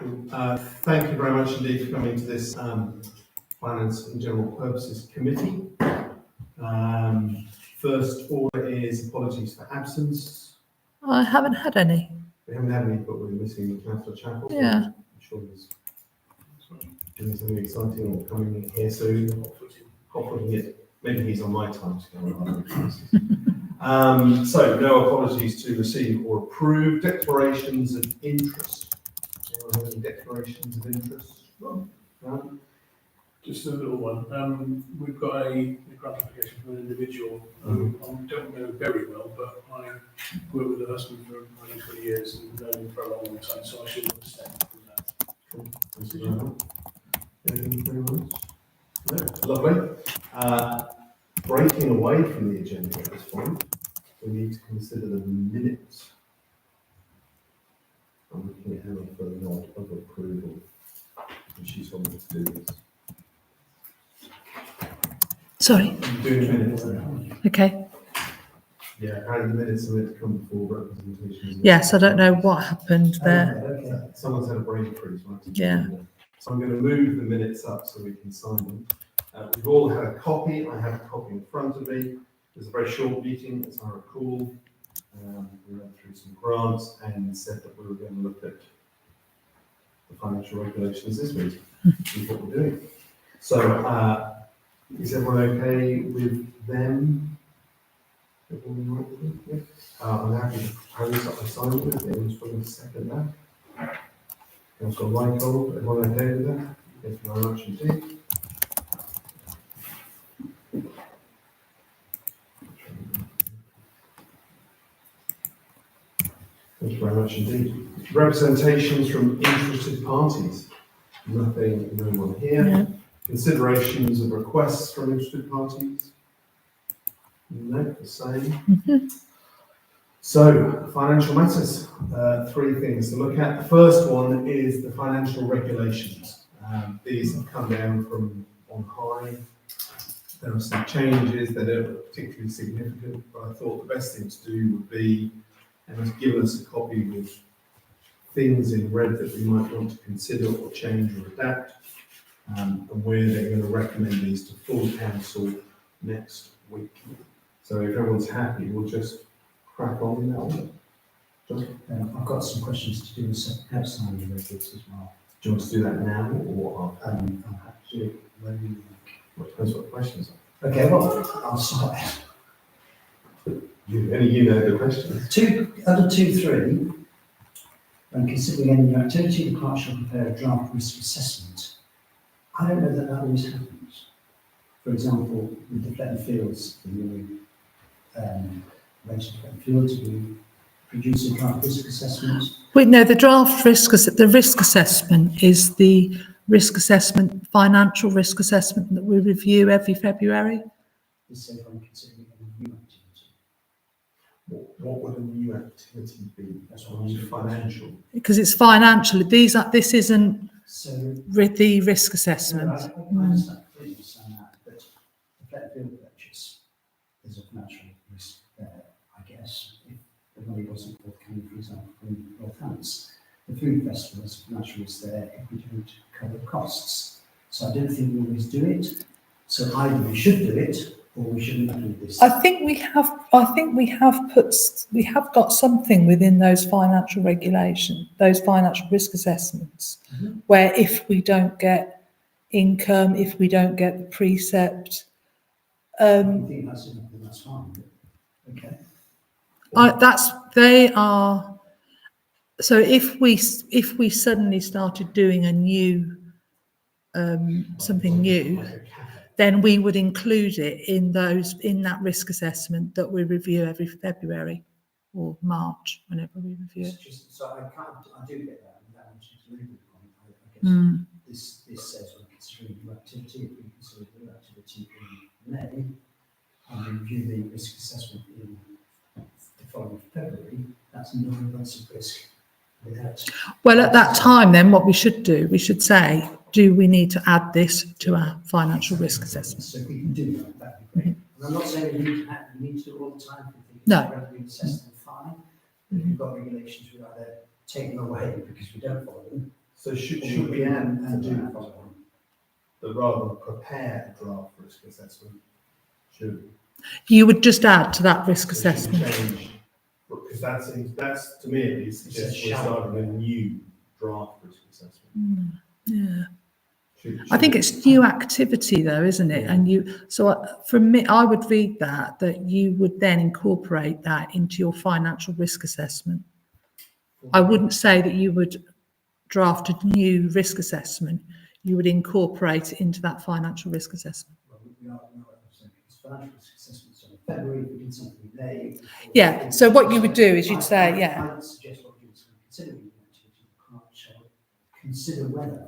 Thank you very much indeed for coming to this Finance and General Purposes Committee. First order is apologies for absence. I haven't had any. We haven't had any, but we're missing Councillor Chapel. Yeah. I'm sure he's doing something exciting or coming here soon. Hot-footing it. Maybe he's on my time scale. So no apologies to receive or approve. Declarations of interest. Anyone have any declarations of interest? No? Just a little one. We've got a grant application from an individual who I don't know very well, but I worked with her husband for more than 20 years and known him for a long time, so I should understand from that. Cool. Thank you very much. Anything very much? No. Lovely. Breaking away from the agenda at this point, we need to consider the minutes. I'm looking at Hannah for a nod of approval, and she's told me to do this. Sorry. Doing minutes now. Okay. Yeah, apparently the minutes are meant to come before representations. Yes, I don't know what happened there. Okay. Someone's had a brain freeze, right? Yeah. So I'm going to move the minutes up so we can sign them. We've all had a copy. I have a copy in front of me. It was a very short meeting, as I recall. We went through some grants and said that we were going to look at the financial regulations this week. See what we're doing. So, is everyone okay with them? Everyone right with them? Yeah. I'm happy to propose that I sign it. Everyone's willing to second that. Councillor Lycol, everyone okay with that? Thank you very much indeed. Thank you very much indeed. Representations from interested parties. Nothing, no one here. No. Considerations of requests from interested parties. No, the same. So, financial matters. Three things to look at. The first one is the financial regulations. These have come down from on high. There are some changes that are particularly significant, but I thought the best thing to do would be, and has given us a copy with things in red that we might want to consider or change or adapt, and where they're going to recommend these to full council next week. So if everyone's happy, we'll just crack on in that one. John? I've got some questions to do with some outside the records as well. Do you want to do that now or after? I'm happy to do it when you like. Well, depends what the questions are. Okay, well, I'll start. Only you know the questions. Under 2.3, when considering any new activity, the clerk shall prepare a draft risk assessment. I don't know that that always happens. For example, with the Fletton Fields, the new Fletton Fields, we produce a draft risk assessment. We know the draft risk assessment is the risk assessment, financial risk assessment that we review every February. This says when considering any new activity. What would a new activity be? That's Or what new I'm financial? Because it's financial. This isn't So the risk assessment. I understand that, but the Fletton Field purchase is a financial risk there, I guess, if the money wasn't forthcoming, for example, from Northants. The food festival is a financial risk there if we don't cover costs. So I don't think we always do it. So either we should do it or we shouldn't do this. I think we have got something within those financial regulations, those financial risk assessments, where if we don't get income, if we don't get the precept, I think that's enough, then that's fine. Okay. they are. So if we suddenly started doing a new something new, then we would include it in that risk assessment that we review every February or March, whenever we review it. So I do get that, and that was just a legal point. I guess this says when considering new activity, if we consider new activity in May, and review the risk assessment in the following February, that's 9 months of risk. Well, at that time, then what we should do, we should say, do we need to add this to our financial risk assessment? So if we can do that, that'd be great. And I'm not saying we need to do it all the time. If we think No. it's revenue assessment, fine. But if we've got regulations, we either take them away because we don't follow them, So should we add and to do that, that? that rather than prepare a draft risk assessment, should You would just add to that risk so should we assessment. change? Because that's to me at least It says suggests we're shall. starting a new draft risk assessment. Yeah. Should- I think should- it's new activity though, isn't it? Yeah. And from me, I would read that you would then incorporate that into your financial risk assessment. I wouldn't say that you would draft a new risk assessment. You would incorporate it into that financial risk assessment. Well, we are it's financial risk assessments in February, we did something in May. Yeah, so what you would do is you'd say, yeah. I would suggest what you would consider an activity, the clerk shall consider whether.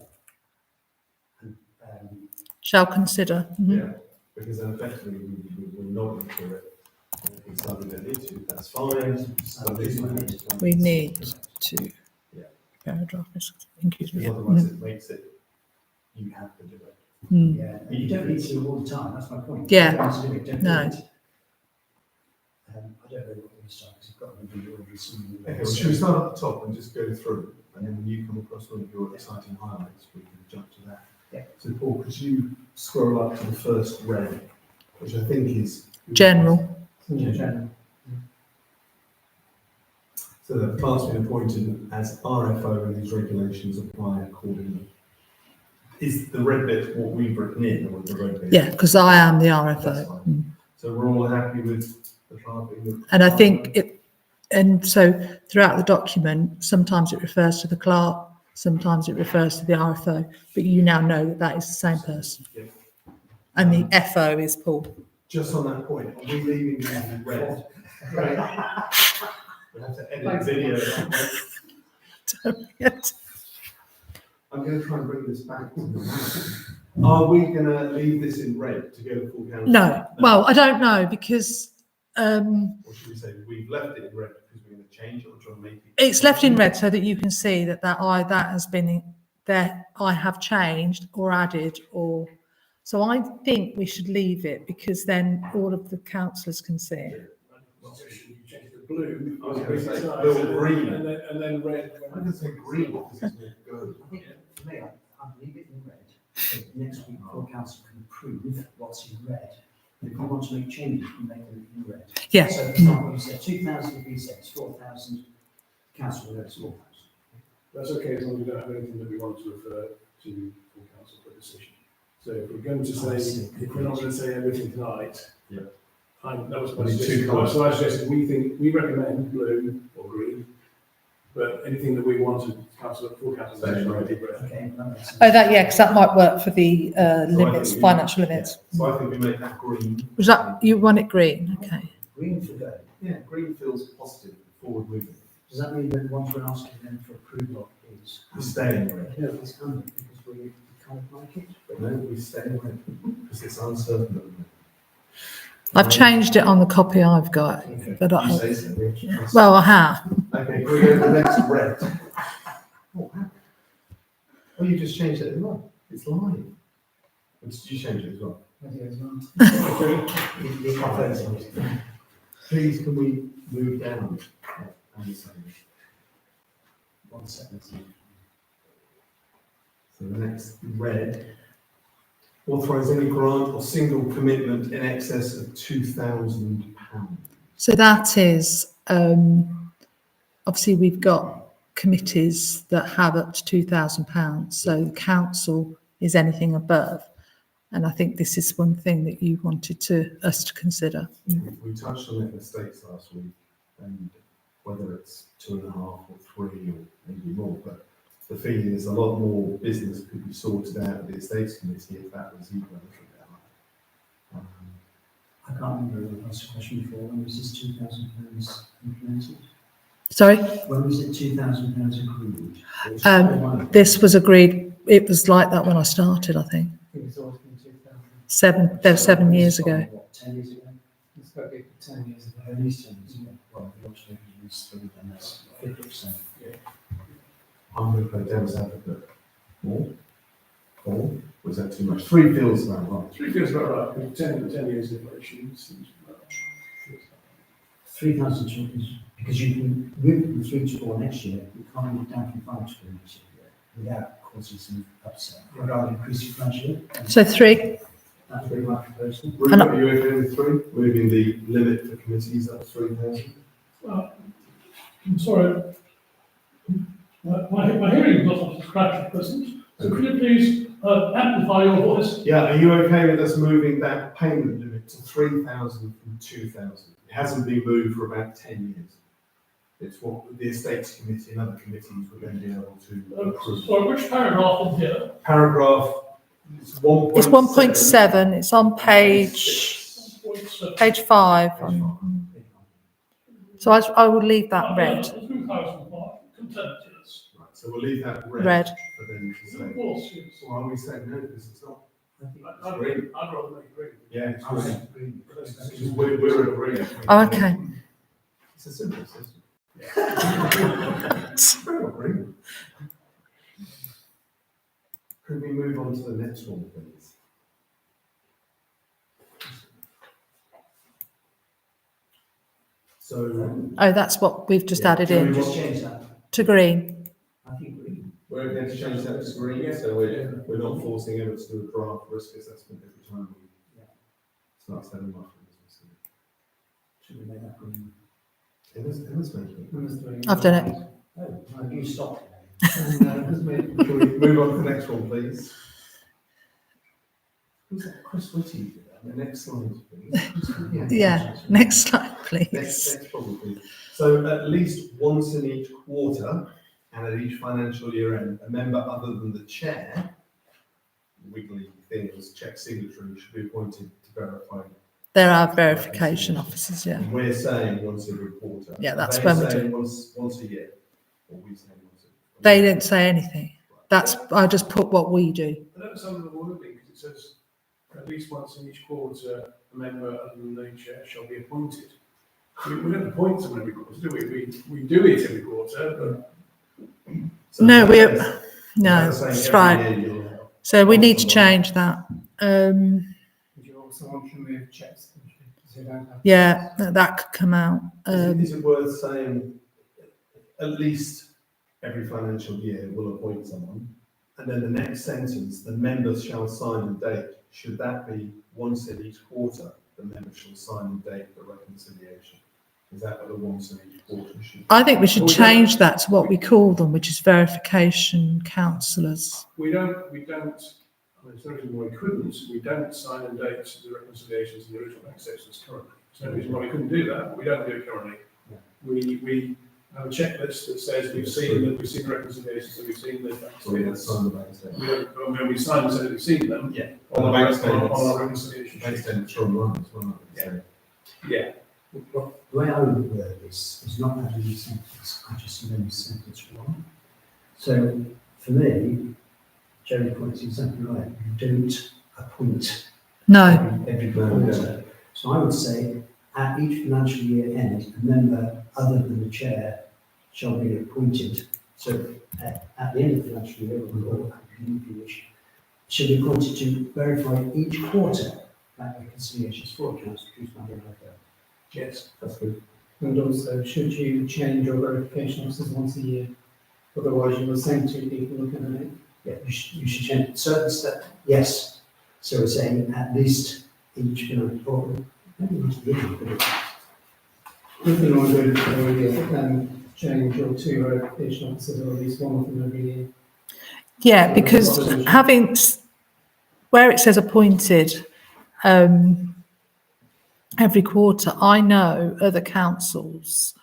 And, Shall consider. Mhm. Yeah, because then effectively we're not into it. If we decide we don't need to, that's fine. But this one- We need to Yeah. prepare a draft risk. Excuse me. Because otherwise it makes it, you have to do it. Mm. Yeah, and you don't need to do it all the time, that's my point. Yeah. You don't need to do it, don't No. do it. I don't know what we're starting, because you've got to be already some. Okay, well, should we start at the top and just go through, and then when you come across one of your exciting highlights, we can jump to that. Yeah. So Paul, could you scroll up to the first red, which I think is General. Yeah. So the plant's been appointed as RFO and these regulations apply accordingly. Is the red bit what we've written in, or the red bit? Yeah, because I am the That's RFO. fine. Mm. So we're all happy with the clerk being the. And I think and so throughout the document, sometimes it refers to the clerk, sometimes it refers to the RFO, but you now know that that is the same person. Yeah. And the FO is Paul. Just on that point, are we leaving these in red? Right. We have to edit video. I'm going to try and bring this back to the Are we going to leave this in red to go to full council? No, well, I don't know because Or should we say we've left it in red because we're going to change it or try and make it? it's left in red so that you can see that that has been that I have changed or added or. So I think we should leave it because then all of the councillors can see it. You change the blue. I was going to say Inside, blue and green. then red. I'm going to say green because it's more good. I think, for me, I'd leave it in red, so next week, full council can approve what's in red. And if you want to make changes, you make them in red. Yeah. So, for example, you said 2,000 V6, 4,000, council will go to 4,000. That's okay as long as we don't have anything that we want to refer to full council for decision. So if we're going to say, if we're not going to say everything tonight. Yeah. That was my Only two suggestion. colours. So I suggested, we recommend blue or green, but anything that we want to full council Say decision, red. I did red. Okay, that makes sense. Oh, that yeah, because that might work for the limits, think we- financial limits. Yeah. So I think we make that green. Was that you want it green? Okay. Green for go. Yeah, green feels positive, forward moving. Does that mean that once we're asking them for approval is? We stay in red. No, it's under, because we kind of like it. But no, we stay in red because it's uncertain at the moment. I've changed it on the copy I've got, Okay. but You say so, Rich. well, I have. Okay, can we go to the next red? Oh, wow. Oh, you just changed it as well. It's live. Or did you change it as well? Please, can we move down? And so 1 second. the next red. Authorise any grant or single commitment in excess of £2,000. So that is obviously we've got committees that have up to £2,000. So the council is anything above, and I think this is one thing that you wanted us to consider. We touched on it in the States last week, and whether it's 2.5 or 3 or maybe more, but the feeling is a lot more business could be sorted out at the Estates Committee if that was even a little bit higher. I can't remember if I asked a question before. When was this £2,000 implemented? Sorry, When was it £2,000 agreed? this was agreed. It was like that when I started. I think I think it's always been 2000. That was 7 years ago. What, 10 years ago? It's got to be 10 years ago. At least 10 years ago. Well, the Oxford is 3, and that's 50%. I'm going to play devil's advocate. More? 4? Was that too much? 3 feels about right. 3 feels about right. 10 years inflation seems about right. 3,000 is because you can move from 3 to 4 next year. You can't move down from 5 to 4 next year. without causing some upset. I'd rather increase it gradually. So 3. That would be my proposal. Rupert, are you okay with 3? Moving the limit for committees up to 3,000? I'm sorry. My hearing is not up to scratch at present, so could you please amplify your voice? Yeah, are you okay with us moving that payment limit to 3,000 from 2,000? It hasn't been moved for about 10 years. It's what the Estates Committee and other committees would then be able to approve. Sorry, which paragraph in here? Paragraph, it's 1.7. It's 1.7. It's on page 5. So I will leave that red. 2005, content, yes. Right, so we'll leave that red. Red. For them to say. Of course, yes. Why are we saying no? Because it's not. I'd rather make green. Yeah, it's green. Because we're agreeing. Oh, okay. It's a simple system. We're agreeing. Could we move on to the next one, please? So Oh, that's what we've just added Can we in just change that? to green. I think green. we're going to change that to green, so we're not forcing Emma to do a draft risk assessment every time we start setting up. Should we make that green? Emma's making it. I've done it. Oh, well, you stopped. Can we move on to the next one, please? Who's that? Chris Whitty did that. The next slide, please. Yeah. Next slide, Next, please. next problem, please. So at least once in each quarter and at each financial year end, a member other than the chair, wiggly things, check signatory, should be appointed to verify. There are verification officers, yeah. And we're saying once every quarter. Yeah, that's They when we say do. once a year. Or we say once a They didn't say anything. I just put what we do. I don't understand the wording, because it says at least once in each quarter, a member other than the chair shall be appointed. We don't appoint someone every quarter, do we? We do it every quarter, So No, that's- No, that's saying that's every right. year you'll- So we need to change that. Would you also want to remove checks? Because you don't have. Yeah, that could come out. Is it worth saying at least every financial year we'll appoint someone? And then the next sentence, the members shall sign and date. Should that be once in each quarter, the members shall sign and date the reconciliation? Is that what the once in each quarter should be? I think we should change that to what we call them, which is verification counsellors. we don't, I mean, there's no reason why we couldn't, we don't sign and date the reconciliations and the original bank statements currently. There's no reason why we couldn't do that, but we don't do it currently. We have a checklist that says we've seen the reconciliations, and we've seen the bank So we don't statements. sign the bank statement. We don't, when we sign and say we've seen them. Yeah. On the bank on our statements. reconciliation Bank sheet. statements are online as well. So Yeah. The way I would word this is not adding a sentence, I just learned sentence one. So for me, Jerry points exactly right. You don't appoint No, every quarter. So I would say at each financial year end, a member other than the chair shall be appointed. So at the end of the financial year, or if you wish, shall be appointed to verify each quarter bank reconciliations for accounts produced by the director. Yes. that's good. And also, should you change your verification officers once a year? Otherwise, you will send two people looking at it. Yeah, you should change certain step, yes. So we're saying at least each, or maybe not the end, but Nothing wrong with it every year, change your two verification officers, or at least one of them every year. yeah, because where it says appointed every quarter, I know other councils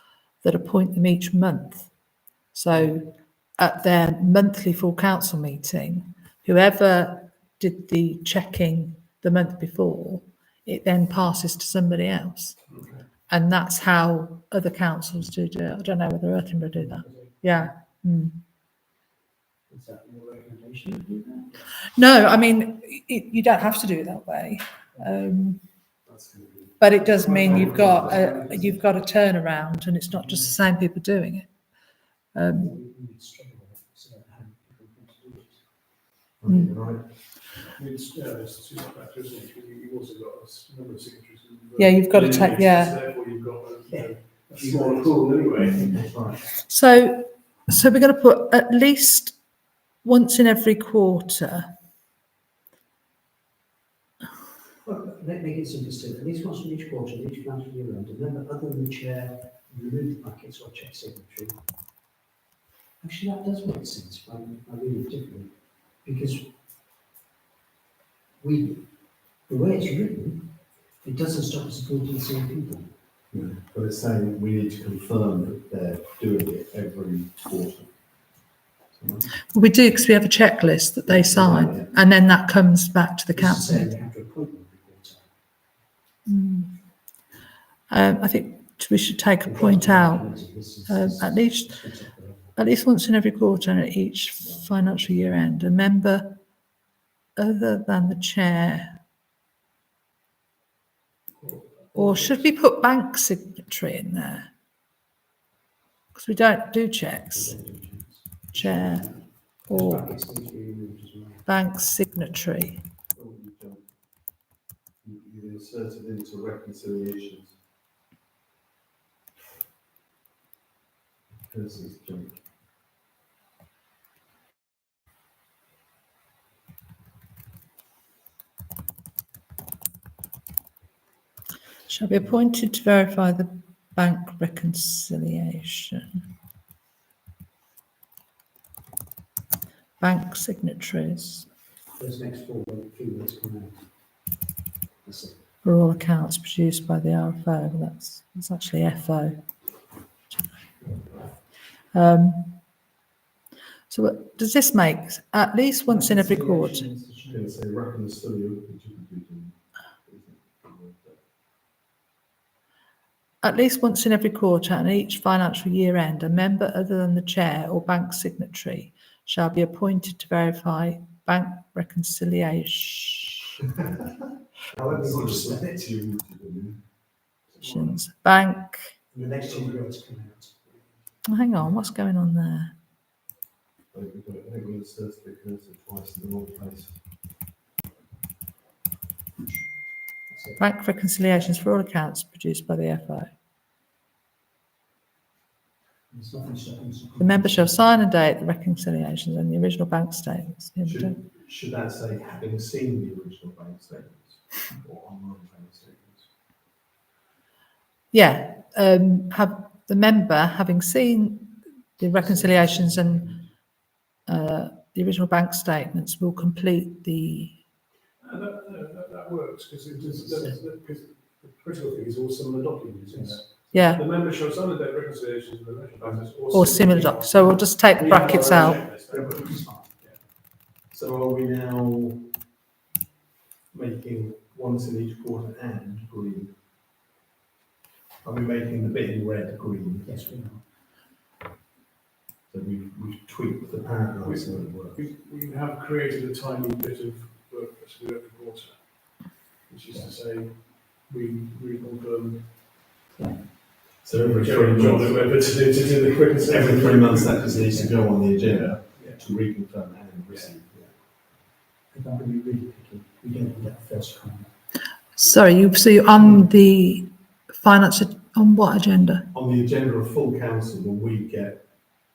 that appoint them each month. So at their monthly full council meeting, whoever did the checking the month before, it then passes to somebody else. And that's how other councils do it. I don't know whether Erthingbury do that. Yeah. Mm. is that your recommendation to do that? No, I mean, you don't have to do it that way. That's going to be. But it does mean you've got a turnaround, and it's not just the same people doing it. We struggle with it, so how people want to do it. I think you're right. There's two factors, isn't it? You've also got a number of signatures. Yeah, you've got to take- yeah. Therefore, you've got a smaller pool anyway. That's right. So we're going to put at least once in every quarter. Well, let make it simple still. At least once in each quarter, each financial year end, a member other than the chair remove the brackets or check signatory. Actually, that does make sense. I read it differently because the way it's written, it doesn't stop us appointing the same people. Yeah, but it's saying we need to confirm that they're doing it every quarter. We do, because we have a checklist that they sign, and then that comes back to the This is council. saying they have to appoint them every quarter. I think we should take a point out. At least once in every quarter and at each financial year end, a member other than the chair, or should we put bank signatory in there? Because we don't do checks. Chair or Brackets need to be removed as well. bank signatory. You insert it into reconciliations. This is junk. Shall be appointed to verify the bank reconciliation. Bank signatories Those next few words come out. That's it. for all accounts produced by the RFO. That's actually FO. So what, does this make at least once in every quarter? Going to say reconciliation. At least once in every quarter and each financial year end, a member other than the chair or bank signatory shall be appointed to verify bank reconciliations. Bank. The next two words come out. Oh, hang on, what's going on there? I think we inserted it twice in the wrong place. That's it. Bank reconciliations for all accounts produced by the FO. There's nothing stopping us. The member shall sign and date the reconciliations and the original bank statements. Yeah, we don't- Should that say having seen the original bank statements or online bank statements? Yeah, have the member, having seen the reconciliations and the original bank statements, will complete the. That works, because the critical thing is all similar documents, isn't it? Yeah, The member shall sign the date reconciliations of the national bankers or similar docs. So we'll just take the brackets out. So are we now making once in each quarter and green? Are we making the bit in red green? Yes, we are. So we've tweaked the paragraph so it works. We have created a tiny bit of work for us to do every quarter, which is to say, we reconfirm. So every John, 3 months, whoever to do the quick every 3 months that just needs to go on the agenda Yeah. to reconfirm and receive. If I'm going to be really picky, we don't need that first comment. Sorry, so you're on the finance, on what agenda? On the agenda of full council, will we get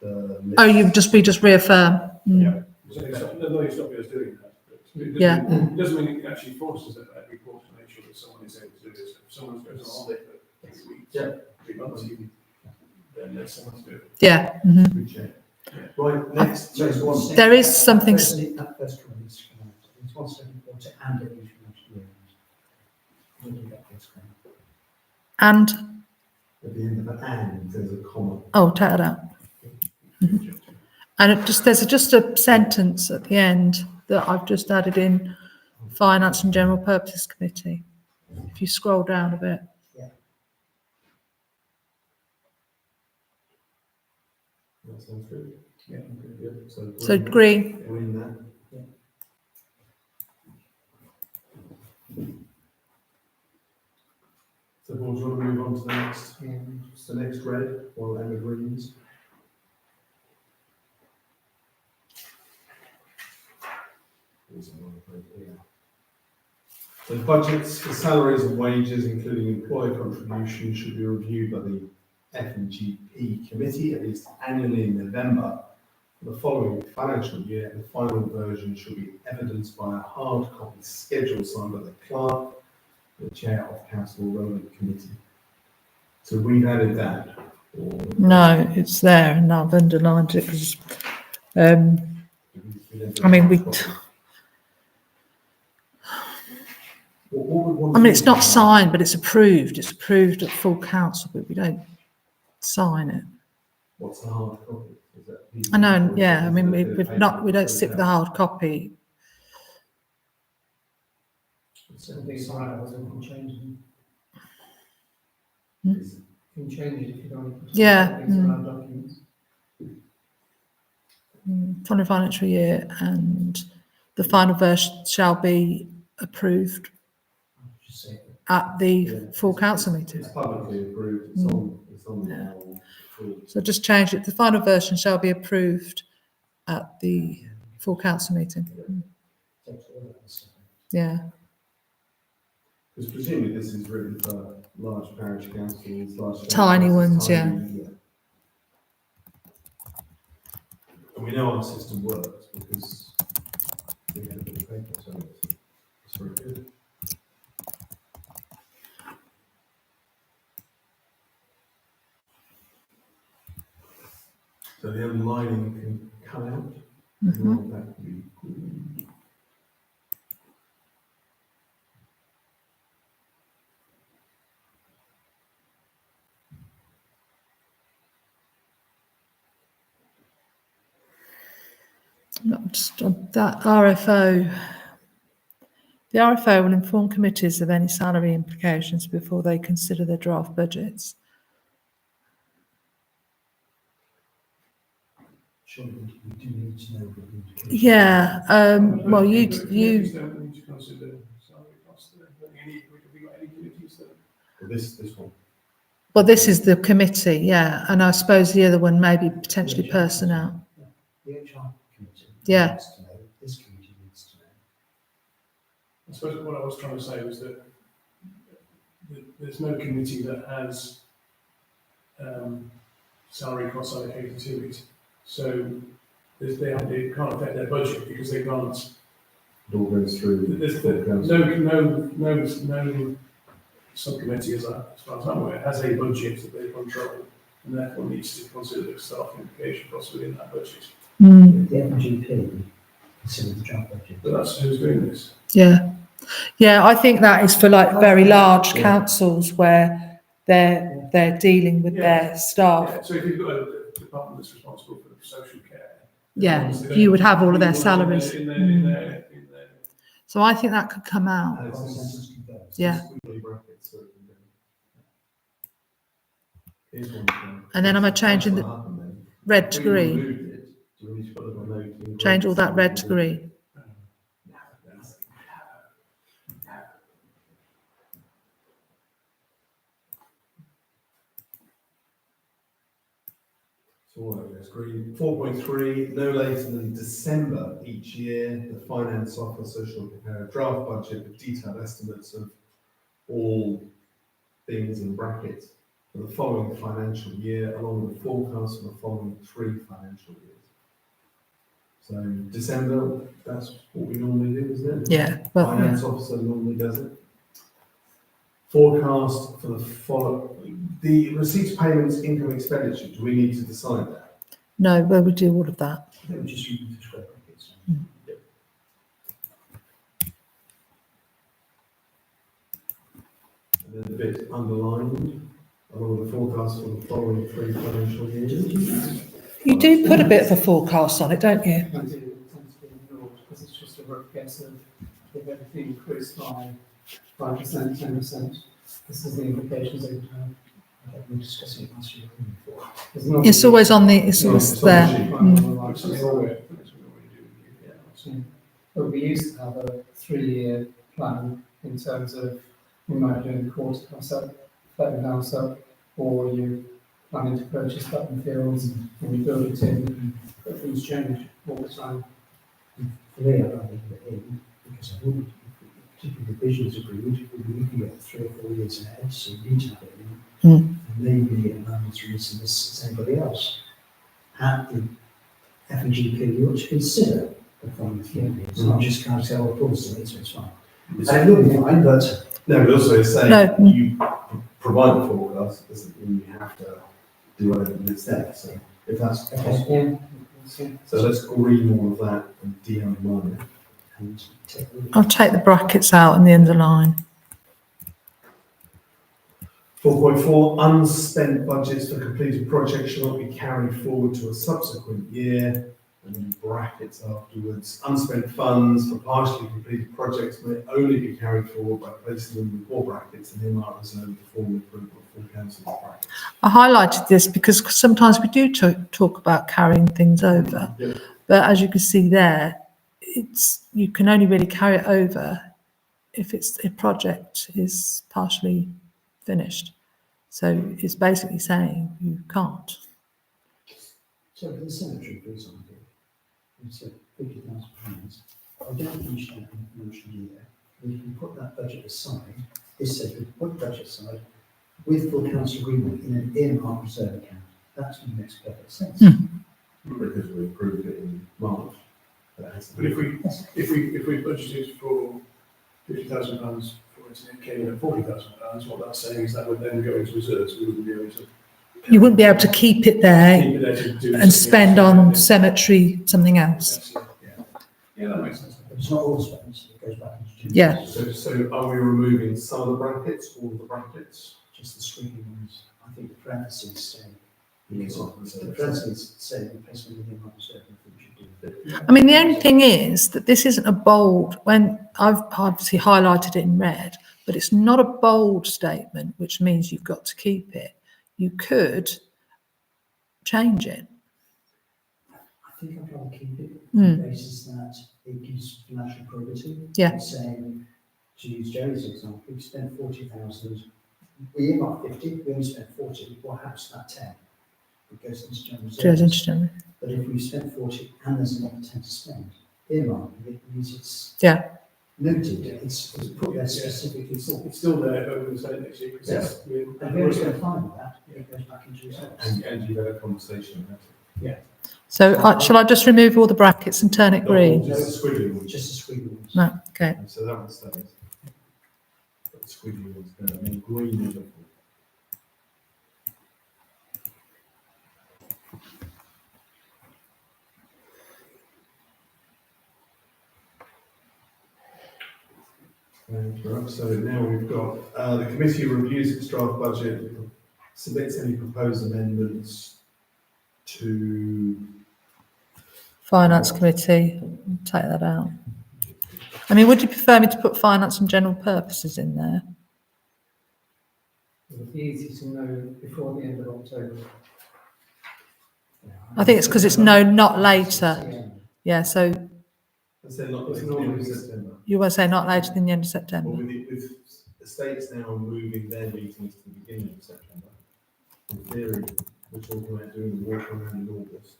the list? Oh, we just reaffirm. Yeah. So it's not, no, it's not us doing that. But it doesn't Yeah. mean- It doesn't mean it actually forces us every quarter to make sure that someone is able to do this. If someone's going on holiday for 3 weeks, Yeah. 3 months even, then let someone do it. Yeah. Mhm. We check. Right, next one. There is something That first comment needs to come out. It's once every quarter and at each financial year end. We'll do that first comment. And, At the end of the and, there's a comma. oh, take that out. Mhm. And there's just a sentence at the end that I've just added in, Finance and General Purposes Committee. If you scroll down a bit. That sounds good. Yeah, I'm good. Yeah, So green. Green there. Yeah. So board, do you want to move on to Yeah. the next red, while Emma greens? There's another red here. So budgets for salaries and wages, including employer contributions, should be reviewed by the F&GP committee at least annually in November, For the following financial year, the final version shall be evidenced by a hard copy schedule signed by the clerk, the chair of council or relevant committee. So we've added that. Or No, it's there and I've underlined it because, we don't do I mean, we, hard copy. What would one I mean, do it's not with that? signed, but it's approved. It's approved at full council, but we don't sign it. What's the hard copy? Is that I know, or yeah, I is mean, it a bit of we've paper not, we don't printed stick with the out? hard copy. So these are ours, we can change them. Is- You can change it if you don't want to put Yeah, things in our documents. Following financial year, and the final version shall be approved Just say at the Yeah, full it's- council it's- meeting. It's publicly approved, it's on the Yeah. full. So just change it. The final version shall be approved at the full council meeting. takes all of that stuff. Yeah, Because presumably this is written for large parish councils, large. Tiny ones, tiny, And we know our system works because we have a bit of paper, so it's very good. So the underlining can come out. Mhm. That would be good. not just on that RFO. The RFO will inform committees of any salary implications before they consider their draft budgets. Surely we do need to know what the indications are. Yeah, well, Committees don't need to consider salary costs, have we got any committees that? Well, this one. well, this is the committee, yeah, and I suppose the other one may be potentially personnel. The HR committee. Yeah. Needs to know, this committee needs to know. I suppose what I was trying to say was that there's no committee that has salary costs allocated to it. So they can't affect their budget because they can't. It all goes through. There's full council. no subcommittee, as far as I'm aware, has a budget that they control and therefore needs to consider the staff implication costs within that budget. Mm, The FGP consider the draft budget. But that's who's doing this. yeah, yeah, I think that is for like very large councils where they're dealing with their staff. Yeah, so if you've got a department that's responsible for social care. Yeah, you would have all of their salaries. In their So I think that could come out. And it's Consensus confirmed. Yeah. squiggly brackets, so it can go. Here's one thing. And then am I changing That's the what happened then. red to If we green? removed it, do we need to put a little note in Change all that green? red to green. So all that goes green. 4.3, no later than December each year, the finance officer shall prepare a draft budget with detailed estimates of all things in brackets for the following financial year, along with a forecast for the following 3 financial years. So December, that's what we normally do, isn't it? Yeah, well, yeah. Finance officer normally does it. Forecast for the receipts, payments, income, expenditure, do we need to decide that? No, where we do all of that. I think we just remove the square brackets. And then the bit underlined, along with the forecast for the following 3 financial years. You do put a bit of a forecast on it, don't you? I do, it tends to be ignored because it's just a rough guess of if everything increased by 5%, 10%. This is the implications they would have. I think we discussed it last year. There's no- It's always on the, it's always It's on the there. sheet. Mm. It's something we already do. Yeah. But we used to have a 3-year plan in terms of you might do a quarter house up, flatten house up, or you planning to purchase button fields and you build it in, but things change all the time. For me, I'd rather leave it in, because I wouldn't, particularly the visions agreed, we'd be looking at 3 or 4 years ahead, so we need to have it in. Mm. And maybe a man is releasing this as anybody else. At the F&GP, you ought to consider the following 3 years. It's not just kind of say, well, of course, it's fine. And it will be fine, but No, but also it's saying No. you provide the forecast, doesn't mean you have to do whatever it's there. So if that's possible, Yeah. so let's green all of that and de-underline it. and take the I'll take the brackets out and the underline. 4.4, unspent budgets for completed projects shall not be carried forward to a subsequent year, and then brackets afterwards. Unspent funds for partially completed projects may only be carried forward by placing them before brackets and earmark reserved for formal approval of full council brackets. I highlighted this because sometimes we do talk about carrying things over, Yeah. but as you can see there, you can only really carry it over if a project is partially finished. So it's basically saying you can't. So for the cemetery, for example, we said £50,000. I don't finish that in the financial year. We can put that budget aside. This says we put budget aside with full council agreement in an earmark reserve account. That makes perfect sense. Because we approved it in March. That has to But be- if we budgeted for £50,000 for it and it came in at £40,000, what that's saying is that would then go into reserves. We wouldn't be able to You wouldn't be able to keep it there keep it there to do and something spend else. on cemetery something else. That's it, yeah. Yeah, that makes sense. But it's not all spent, it goes back into general. Yeah. So are we removing some of the brackets, all of the brackets? Just the squiggly ones. I think the parentheses say, Yes. the parentheses say replacement of the earmark reserve. I think we should do that. I mean, the only thing is that this isn't a bold, when I've obviously highlighted it in red, but it's not a bold statement, which means you've got to keep it. You could change it. I think I'd rather keep it Hmm. on the basis that it gives financial probity. Yeah. It's saying, to use Jerry's example, we spent 40,000, we earmarked 50, we only spent 40, what happens to that 10? It goes into general reserves. Goes into general. But if we spent 40 and there's another 10 to spend, earmark, it means it's Yeah. noted, it's put there specifically It's for. still there, but we're going to say it next year because Yes. And we always go fine with that, it goes back into reserves. And you've had a conversation about it. So shall I just remove all the brackets and turn it green? Just the squiggly ones. Just a squiggly ones. No, okay. And so that one stays. But the squiggly ones go, and then green is up. So now we've got, the committee reviews its draft budget, submits any proposed amendments to, Finance committee, take that out. I mean, would you prefer me to put finance and general purposes in there? It would be easy to know before the end of October. I think it's because it's no, not later. Yeah. Yeah, so let's say not, It's it's not in normally- September. you were saying not later than the end of Well, September. with estates now moving their meetings to the beginning of September, in theory, we're talking about doing the walk around in August.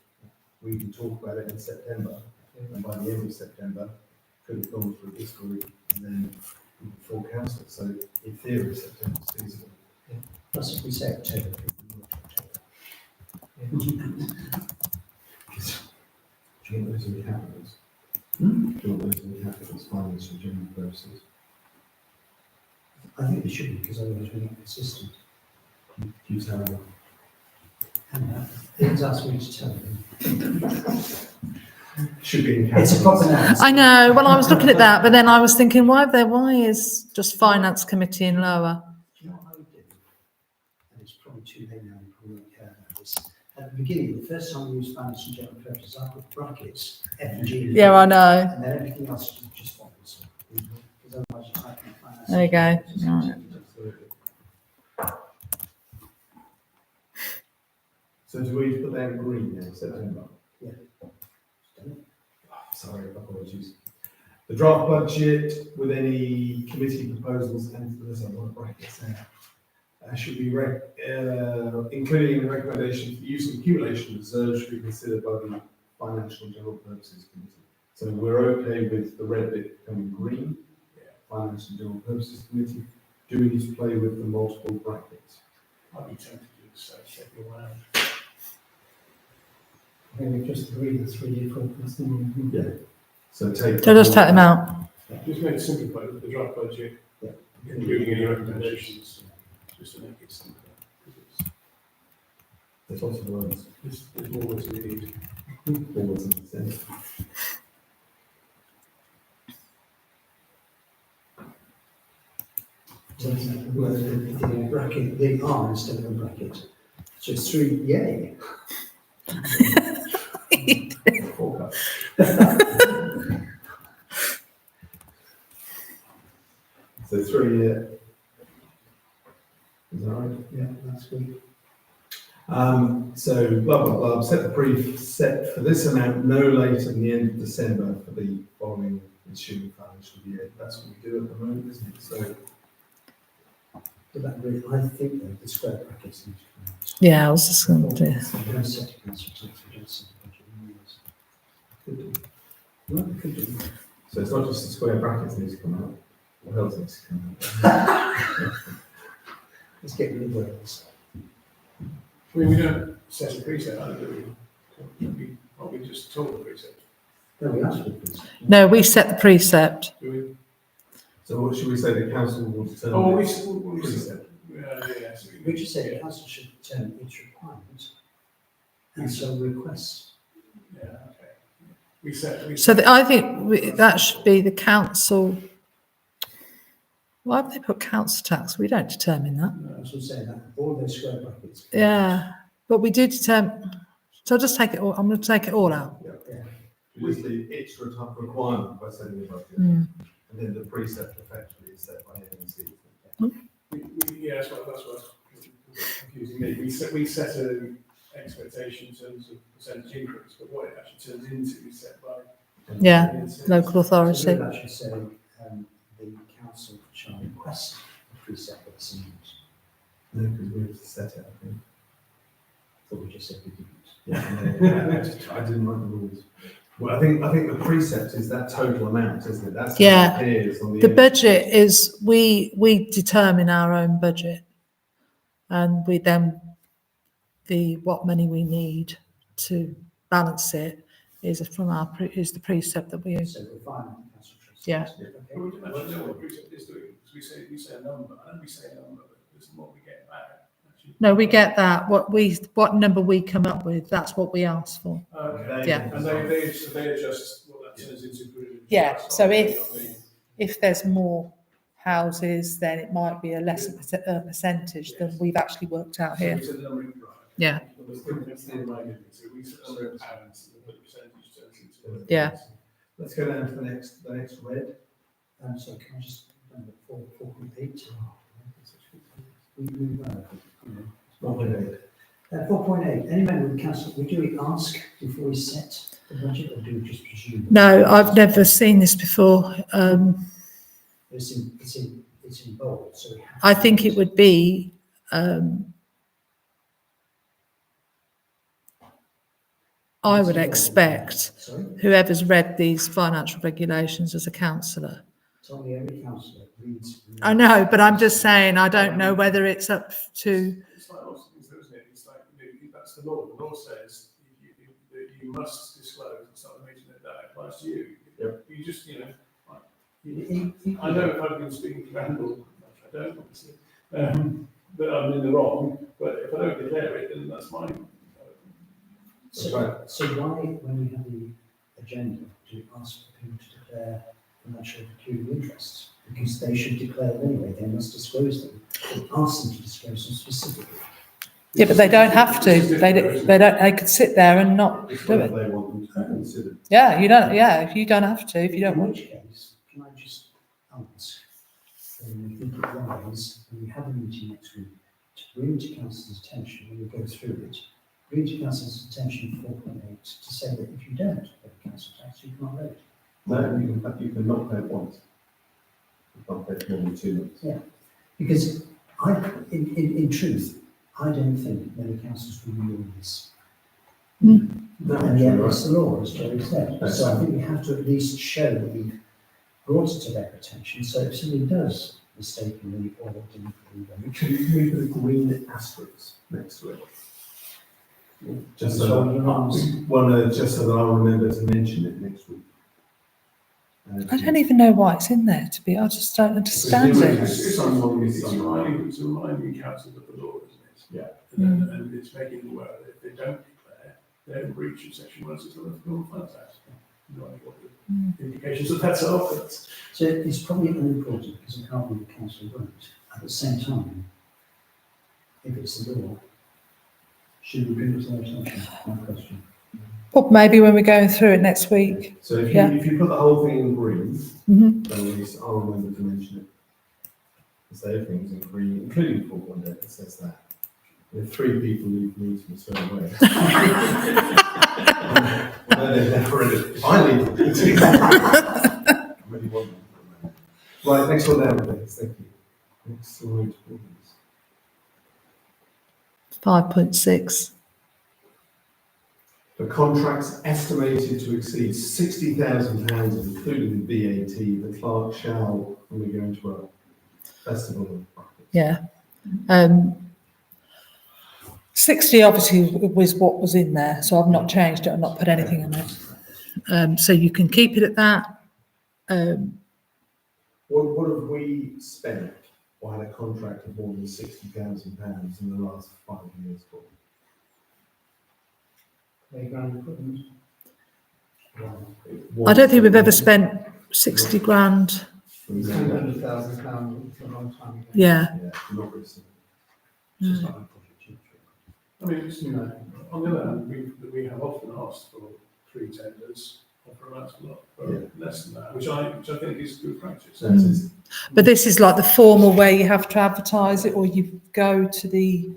We can talk about it in September, and by the end of September, could have gone through this week and then full council. So in theory, September is feasible. Plus, if we say October, people will look at October. Do you want those in the cabinets? Do you want those in the cabinets, finance for general purposes? I think they should be, because otherwise we're not consistent. Do you tell them? And he's asked me to tell them. Should be in It's a cabinets. proper noun. I know, well, I was looking at that, but then I was thinking, why is just finance committee in lower? Do you know what I would do? And it's probably too late now, you probably won't care about this. At the beginning, the first time we used finance and general purposes, I put brackets, F and G. Yeah, I know. And then everything else is just bubbles. Because otherwise you type in finance. There you go. Right. Absolutely. So do we put that in green now, September? Yeah. Sorry, apologies. The draft budget with any committee proposals and there's a lot of brackets there. Should be including a recommendation for use of accumulation reserves should be considered by the Financial and General Purposes Committee. So we're okay with the red bit becoming green. Financial and General Purposes Committee. Do we need to play with the multiple brackets? I'd be tempted to say second one out. I think we've just agreed the 3-year forecast. haven't we? Yeah. So take. So just take them out. Just make it simplified with the draft budget, Yeah. including any recommendations, just to make it simpler. Because There's lots of words. there's more words we need. Forwards and sense. So the bracket, the R instead of a bracket. So it's 3, yay. Forecast. So 3-year. Is that right? Yeah, that's good. So blah, blah, blah, set the preset for this amount no later than the end of December for the following ensuing financial year. That's what we do at the moment, isn't it? So, But that really, I think that the square brackets need to come out. Yeah, I was just going to do. We don't set the council tax, we don't set the budget. could do. Well, we could do. So it's not just the square brackets need to come out, what else needs to come out? Let's get rid of Wales. I mean, we don't set a preset, either, do we? We just talk the preset, No, we asked for this. No, we set the precept. do we? So what should we say, the council will determine? Oh, we, its we, preset? yeah, so We just said the council should determine its requirement and so request. Yeah, okay. We set, So I think that should be the council. Why have they put council tax? We don't determine that. As we say, that all those square brackets. Yeah, but we do determine. So I'll just take it all. I'm going to take it all out. Yeah. Yeah. Just the its requirement by setting the budget, Mm. and then the precept effectively is set by NEC. yeah, that's what's confusing me. We set an expectation in terms of percentage increase, but what it actually turns into is set by. Yeah, local So we authority. would actually say, the council shall request a precept of this amount. No, because we have to set it, I think. Thought we just said we didn't. Yeah, I didn't write the rules. Well, I think the precept is that total amount, isn't it? That's how Yeah. it appears on the. The budget is we determine our own budget, and we then what money we need to balance it is from is the precept that we use. So refinement, council trustees. Yeah. But we don't actually know what precept is doing, because we say a number, I know we say a number, but there's what we get back, actually. No, we get that. What number we come up with, that's what we ask for. Okay. Yeah. And they adjust what that turns into. Yeah, so if there's more houses, then it might be a lesser percentage than we've actually worked out here. Yeah. We said £100, and the percentage turns into. Yeah. Let's go down to the next red. So can I just, number 4.8? We 4.8. 4.8, any member of the council, do we ask before we set the budget, or do we just presume? No, I've never seen this before. It's in bold, so we have. I think it would be, I would expect Sorry, whoever's read these financial regulations as a councillor. tell me every councillor reads. I know, but I'm just saying, I don't know whether it's up to, It's like lots of things, isn't it? It's like, that's the law. The law says you must disclose, it's not the meeting that applies to you. Yep. You just, I know if I've been speaking to Randall, which I don't obviously, that I'm in the wrong, but if I don't declare it, then that's mine. So why, when we have the agenda, do we ask for people to declare financial peculiar interests? Because they should declare them anyway, they must disclose them. We ask them to disclose them specifically. yeah, but they don't have to. They could sit there and not It's do whether it. they want them to be considered. Yeah, you don't have to if you don't In want. which case, can I just ask, when we think it wise, when we have a meeting next week, to bring to council's attention, when we go through it, bring to council's attention 4.8 to say that if you don't pay council tax, you can't vote. No, you can not pay it once. You can't pay it more than 2 months. Because in truth, I don't think many councils will be doing this. No, And yet actually, it's the law, as Jerry said. That's So I right. think we have to at least show that we've brought it to their attention. So if somebody does mistakenly or deliberately Can you move the green asterisk next to it? Just So so on your arms. just so that I'll remember to mention it next week. I don't even know why it's in there, to be, I just don't understand it. It's Someone reminding councils of the law, isn't it? Yeah. And it's making them aware that if they don't declare, they're in breach of section 167 of the Criminal Finance Act. No idea what the implications of that's are, but So it's probably unimportant because I can't believe the council won't. At the same time, if it's the law, should we bring it to their attention? My question. Well, maybe when we're going through it next week. So if Yeah. you put the whole thing in green, Mhm. then at least I'll remember to mention it. Because everything's in green, including 4.1, it says that. If 3 people leave the meeting a certain way. Well, they've never really, finally. I really want them. Right, next one down, please, thank you. Next slide, please. 5.6. The contracts estimated to exceed £60,000, including VAT, the clerk shall, when we go into a festival of brackets. Yeah. 60 obviously was what was in there, so I've not changed it, I've not put anything in it. So you can keep it at that. What have we spent or had a contract of more than £60,000 in the last 5 years for? Playground equipment. I don't think we've ever spent 60 grand. It's £200,000 a long time ago. Yeah. Yeah, not recently. Just like a project change. I mean, it's, you know, on the other hand, we have often asked for 3 tenders for amounts a lot, for less than that, which I think is good practice. So it's- But this is like the formal where you have to advertise it, or you go to the,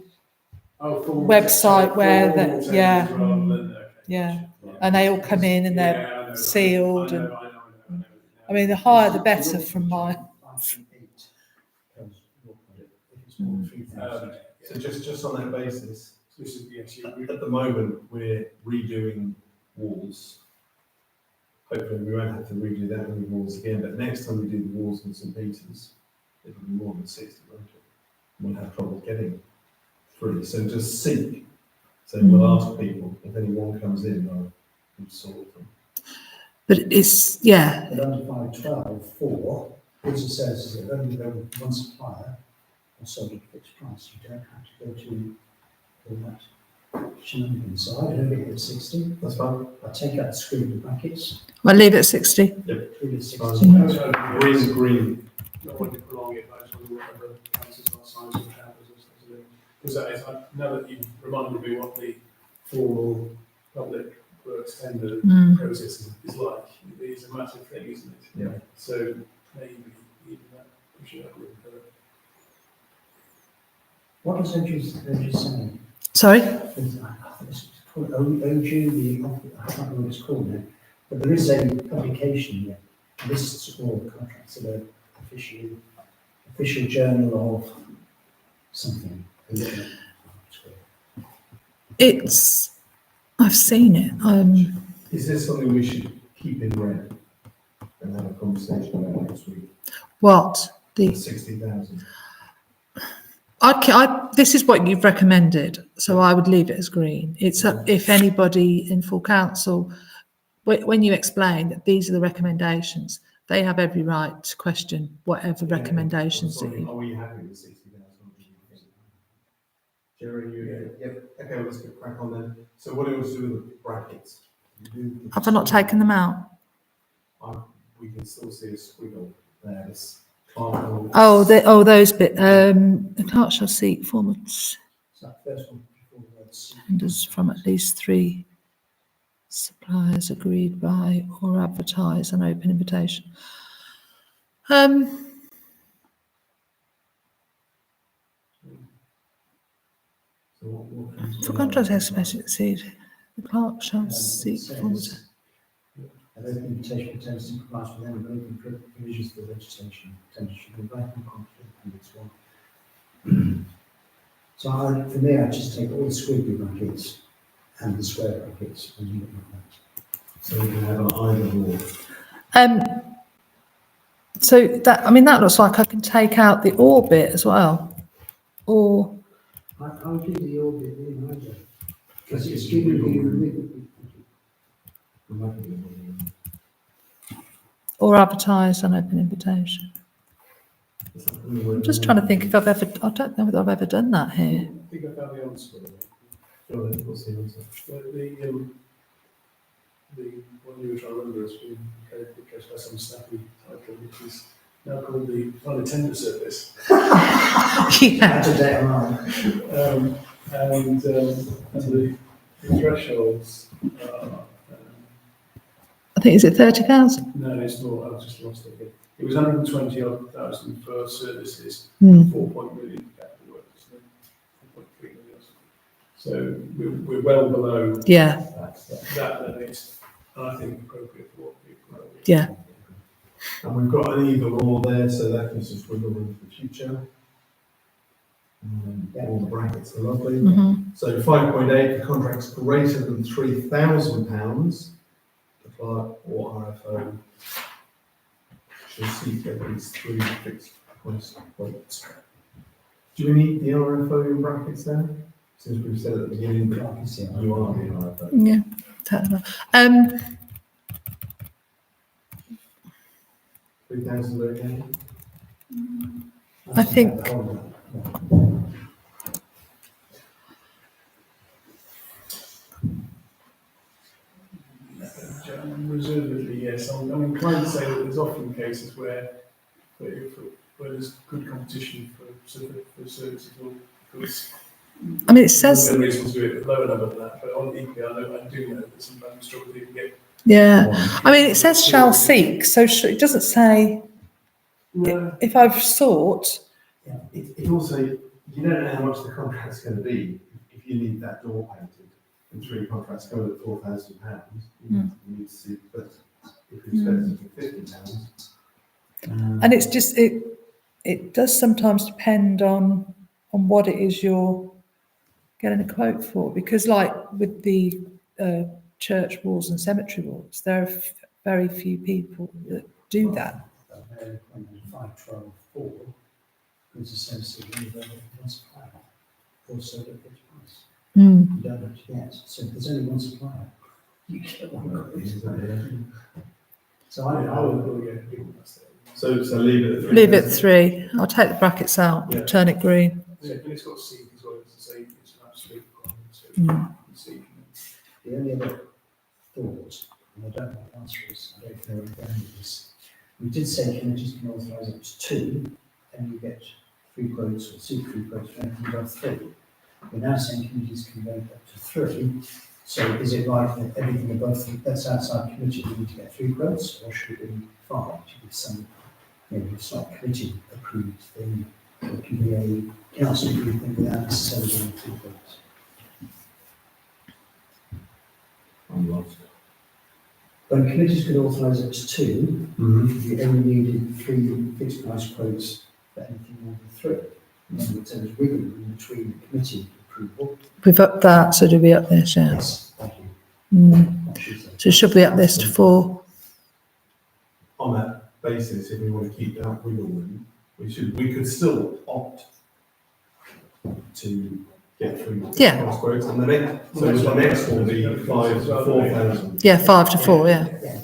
website where formal the- yeah. tenders rather than, okay. yeah, and they all come in and they're Yeah, I know. sealed I and, know. I mean, the higher the better from my, 5.8 comes your project. If it's more than 3,000. So just on that basis, So this is, yes, at the moment, we're redoing walls. Hopefully, we won't have to redo that many walls again, but next time we do the walls in St Peter's, it'll be more than 60, won't it? We'll have trouble getting 3, so just seek. So we'll ask people, if anyone comes in, we'll sort them. but it's, yeah, But under 5.12.4, Peter says that only go with one supplier or sold at a fixed price. You don't have to go to all that shenanigans. So I leave it at 60. That's fine. I take out the screw with the brackets, I'll leave it at 60. leave it at 60. Fine. Green. Not want to prolong it, but I just wonder what other councils are signs of chambers or stuff to do. Because that is, now that you've reminded me what the formal public works tender process is like, it is a massive thing, isn't it? Yeah. So maybe even that, push it up a little further. What does OG say? Sorry? It's called OG, I can't remember what it's called now, but there is a publication that lists all the contracts that are official journal of something. It's, I've seen it. Is this something we should keep in red and have a conversation about next week? What? The 60,000. this is what you've recommended, so I would leave it as green. It's up, if anybody in full council, when you explain that these are the recommendations, they have every right to question whatever recommendations that Sorry, you. are we happy with 60,000? Jerry, you, yep, okay, well, let's get crack on then. So what do you want to do with the brackets? Have I not taken them out? We can still see a squiggle there, this triangle. Oh, those bit. The clerk shall seek formal So that first one before the word C. tenders from at least 3 suppliers agreed by or advertise an open invitation. So what comes For to contracts that? estimated to exceed, the clerk shall seek It formal. says, an open invitation for tenders in compliance with any relevant provisions for legislation. Tenders should be right and confident appendix 1. So for me, I just take all the squiggly brackets and the square brackets and leave it like that. So we can have an either or. So that, I mean, that looks like I can take out the or bit as well. Or, I'll do the orbit in either. Because it's giving you, Or advertise an open invitation. I'm just trying to think if I don't know whether I've ever done that here. I think I found the answer. Go ahead, what's the answer? The one you were trying to remember has been replaced by some snappy title, which is now called the unattended service. Yeah. today around. And the thresholds are, I think, is it 30,000? no, it's not, I've just lost it again. It was 120,000 for services, Hmm. 4 million for capital works, so 4.3 million or something. So we're well below Yeah, that limit, and I think appropriate for what people are. yeah. And we've got an either or there, so that gives us wiggle room for the future. All the brackets are lovely. Mhm. So 5.8, the contract's greater than £3,000, the clerk or RFO should seek at least 3 fixed price quotes. Do we need the RFO in brackets there? Since we've said at the beginning that you are the RFO. Yeah. Totally. 3,000 okay? I think- Reservedly, yes. I'm inclined to say that there's often cases where there's good competition for services or goods. I mean, it says, There are reasons to do it at lower number than that, but on equally, I do know that sometimes we struggle to even get. yeah. I mean, it says shall seek, so it doesn't say No. if I've sought. Yeah, it also, you don't know how much the contract's going to be if you need that door painted. And 3 contracts go at £4,000, you need to see, but if you expect it to be £50. And it's just, it does sometimes depend on what it is you're getting a quote for, because like with the church walls and cemetery walls, there are very few people that do that. 512.4 is associated with one supplier, also at fixed price. Mm. You don't have to get, so if there's only one supplier, you get one quote. So I would, So leave it at 3. Leave it 3. I'll take the brackets out, Yeah. turn it green. Yeah, and it's got seek as well, it's to say it's an absolute requirement, so Mm. seek. the only other thought, and I don't know what the answer is, I don't know where we're going with this. We did say committees can authorise up to 2, and you get 3 quotes or seek 3 quotes for anything above 3. We're now saying committees can go up to 3. So is it right that everything above that's outside committee we need to get 3 quotes, or should it be 5? Should be some, maybe it's not committee approved, then it can be a council approved thing without necessarily getting 3 quotes. I'm lost. When committees could authorise up to 2, you only needed 3 fixed price quotes for anything more than 3. In other words, there was wiggle room between the committee approval. We've upped that, so do we up this? Yeah. Yes, thank you. Mm. That should say. So should we up this to 4? On that basis, if we want to keep that wiggle room, we could still opt to get 3 Yeah. price quotes, and the next will be 5 to 4,000. Yeah, 5 to 4, yeah. Yeah.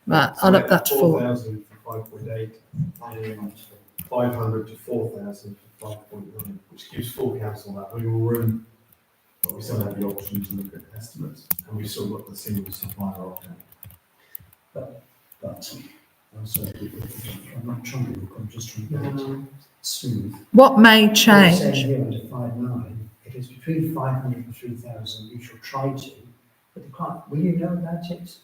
Right, I'll up that to 4. 4,000 for 5.8, and 500 to 4,000 for 5.9, which gives full council that wiggle room. But we still have the option to look at estimates, and we've still got the single supplier option. But, I'm sorry, I'm not trying to, I'm just trying to get it smooth. What may What we're saying change? here under 5.9, if it's between 500 and 3,000, you shall try to, but the client, will you know about it?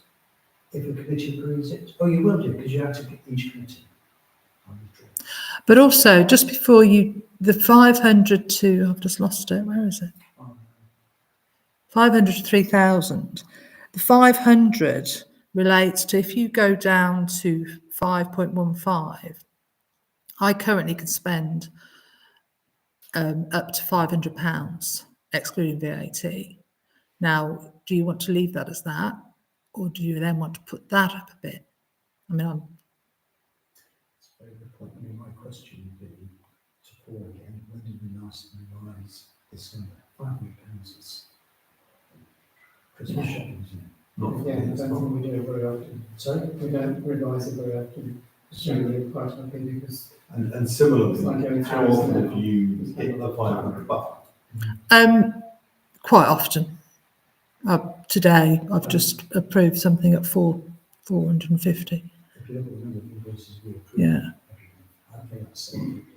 If the committee approves it? Oh, you will do, because you have to get each committee. I'll withdraw. But also, just before the 500 to, I've just lost it, where is it? 500 to 3,000. The 500 relates to if you go down to 5.15, I currently can spend up to £500, excluding VAT. Now, do you want to leave that as that, or do you then want to put that up a bit? I mean, It's a very good point. I mean, my question would be to Paul again, when did we last revise this number? £500 is Because it's shocking, isn't it? Not for Yeah, I me, it's don't not. think we do it very often. Sorry? We don't revise it very often, generally quite happy because And It's like similarly, going how through, often isn't it? have you It's hit kind the of 500 buffer? Quite often. Today, I've just approved something at 450. If you look at the number of invoices we approve. Yeah. every month, I think that's 750.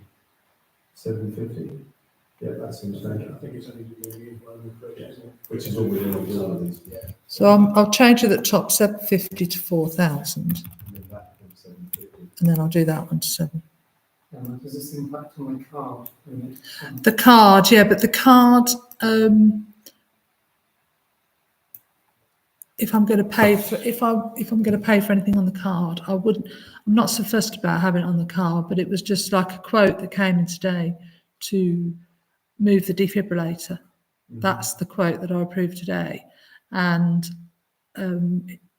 750? Yeah, that seems I fair. think it's only maybe one approach, isn't it? Which is all we do with all of these. So I'll change it at the top 750 to 4,000, And then that becomes 750. and then I'll do that one to 7. does this impact on my card? The card, yeah, but the card, if I'm going to pay for if I'm going to pay for anything on the card, I wouldn't. I'm not so fussed about having it on the card, but it was just like a quote that came in today to move the defibrillator. That's the quote that I approved today, and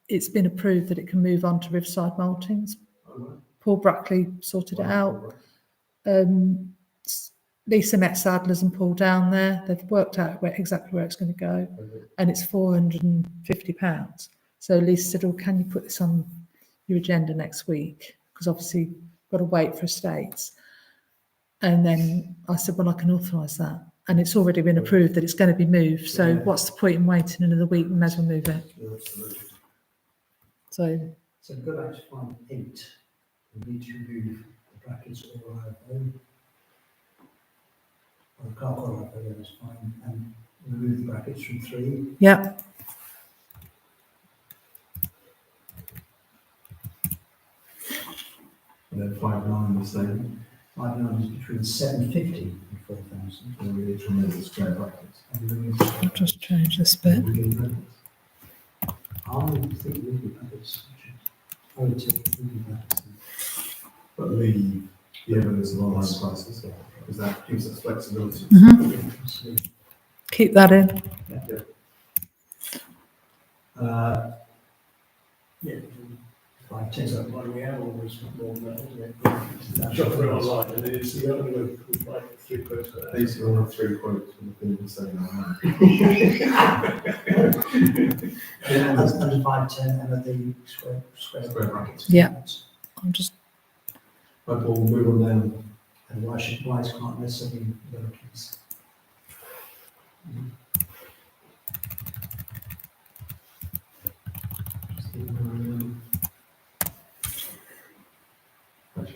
it's been approved that it can move on to Riverside Maltings. Oh, right. Paul Brackley sorted it out. Right. Lisa met Sadlers and Paul down there. They've worked out exactly where it's going to go, and it's £450. So Lisa said, "Oh, can you put this on your agenda next week? Because obviously you've got to wait for estates." And then I said, "Well, I can authorise that." And it's already been approved that it's going to be moved. So Yeah. what's the point in waiting another week? We may as well move it. Yeah, absolutely. So So go back to line 8. We need to remove the brackets or IFO. Or the car or IFO, yeah, that's fine. And remove the brackets from 3. yeah, And then 5.9 the same. 5.9 is between 750 and 4,000. And we need to remove the square brackets. And remove the I'll just change this bit. We can remove it. I think remove the brackets. I would take remove the brackets. But leave the evidence of online prices, because that gives us flexibility. Absolutely. Keep that in. Yeah. 5, Takes 10. up money we have almost more than that, isn't it? Shop for it online, and it's, you're not going to go like 3 quotes for At that. least we'll have 3 quotes from the people saying online. Under 5, 10, and at the square brackets. Yeah. I'll just But we'll move on down. And why it can't necessarily be lowercase? Gotcha.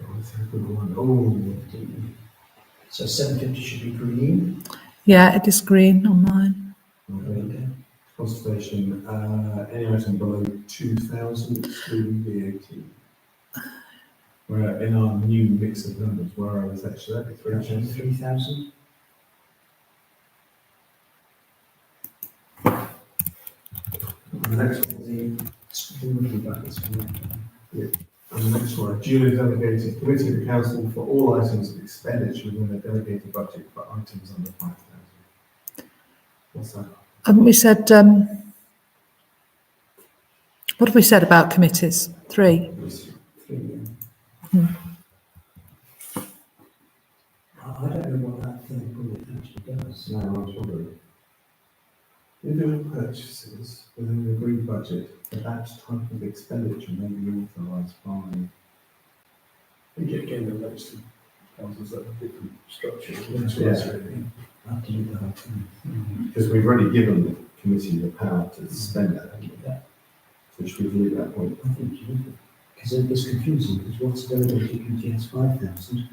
Oh, that's a good one. Oh, So 750 should be green. yeah, it is green on mine. okay. Conservation, any item below 2,000 excluding VAT. Where in our new mix of numbers, where I was actually at 3,000. 3,000. The next one, Remove the brackets from that. and the next one, duly delegated committee of the council for all items of expenditure within a delegated budget for items under 5,000. What's that? Haven't we said, what have we said about committees? 3. 3, Hmm. I don't know what that third bullet actually does. No, I was wondering. In doing purchases within an agreed budget, that type of expenditure may be authorised by. And yet again, the next councils that have different structures. Yeah. I have to do the whole thing. Because we've already given the committee the power to spend that, Yeah, so should we leave that point? I think you do. Because it's confusing, because what's delegated committee has 5,000,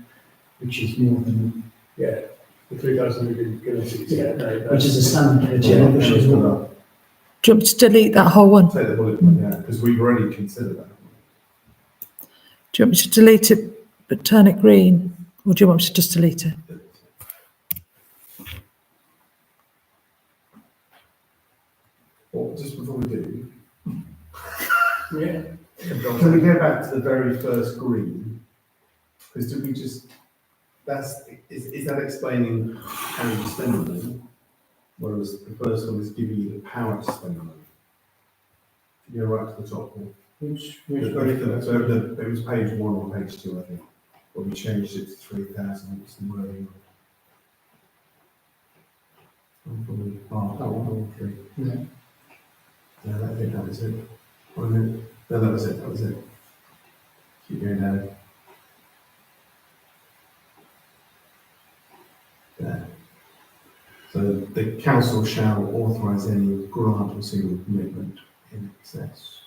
which is more than, Yeah, the 3,000 we've been given to, yeah, no, which is a standard committee. Yeah, which is put what- up. Do you want me to delete that whole one? Take the bullet point out, because we've already considered that. Do you want me to delete it but turn it green? Or do you want me to just delete it? Well, just before we do, Yeah. can we go back to the very first green? Because did we just, is that explaining how you spend the money? Whereas the first one is giving you the power to spend the money. If you go right to the top one. Which So it was page 1 or page 2, I think, but we changed it to 3,000, it's the wording. I'm probably part all three. Yeah. No, I think that was it. One minute. No, that was it. That was it. Keep going down. There. So the council shall authorise any grant or single commitment in excess.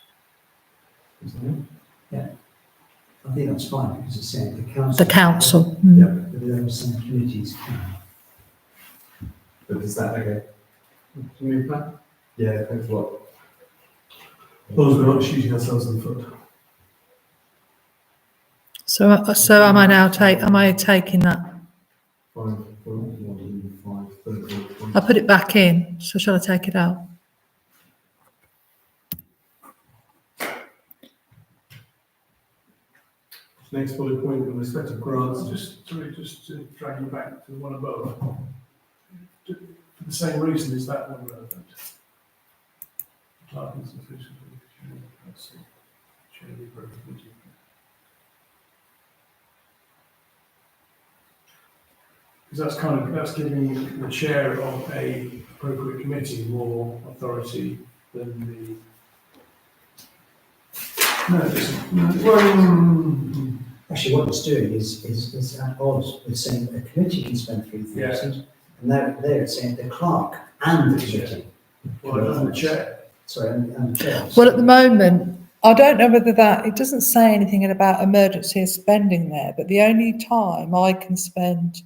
Is that it? I think that's fine because it's saying the council. The council. Yeah. But there are some committees can. But is that okay? To move that. Yeah, thanks a lot. As long as we're not shooting ourselves in the foot. So am I taking that? 5.1, I put it back in, so shall I take it out? Next bullet point in respect of grants. Just to drag you back to the one above. For the same reason, is that one relevant? Clerk is official for the chair of the appropriate committee. Because that's giving the chair of a appropriate committee more authority than the. No, it isn't. No, well, Actually, what it's doing is at odds with saying a committee can spend 3,000, and there it's saying the clerk and the committee. well, I'm the chair. Sorry, and the chair. Well, at the moment, I don't know whether it doesn't say anything about emergency spending there, but the only time I can spend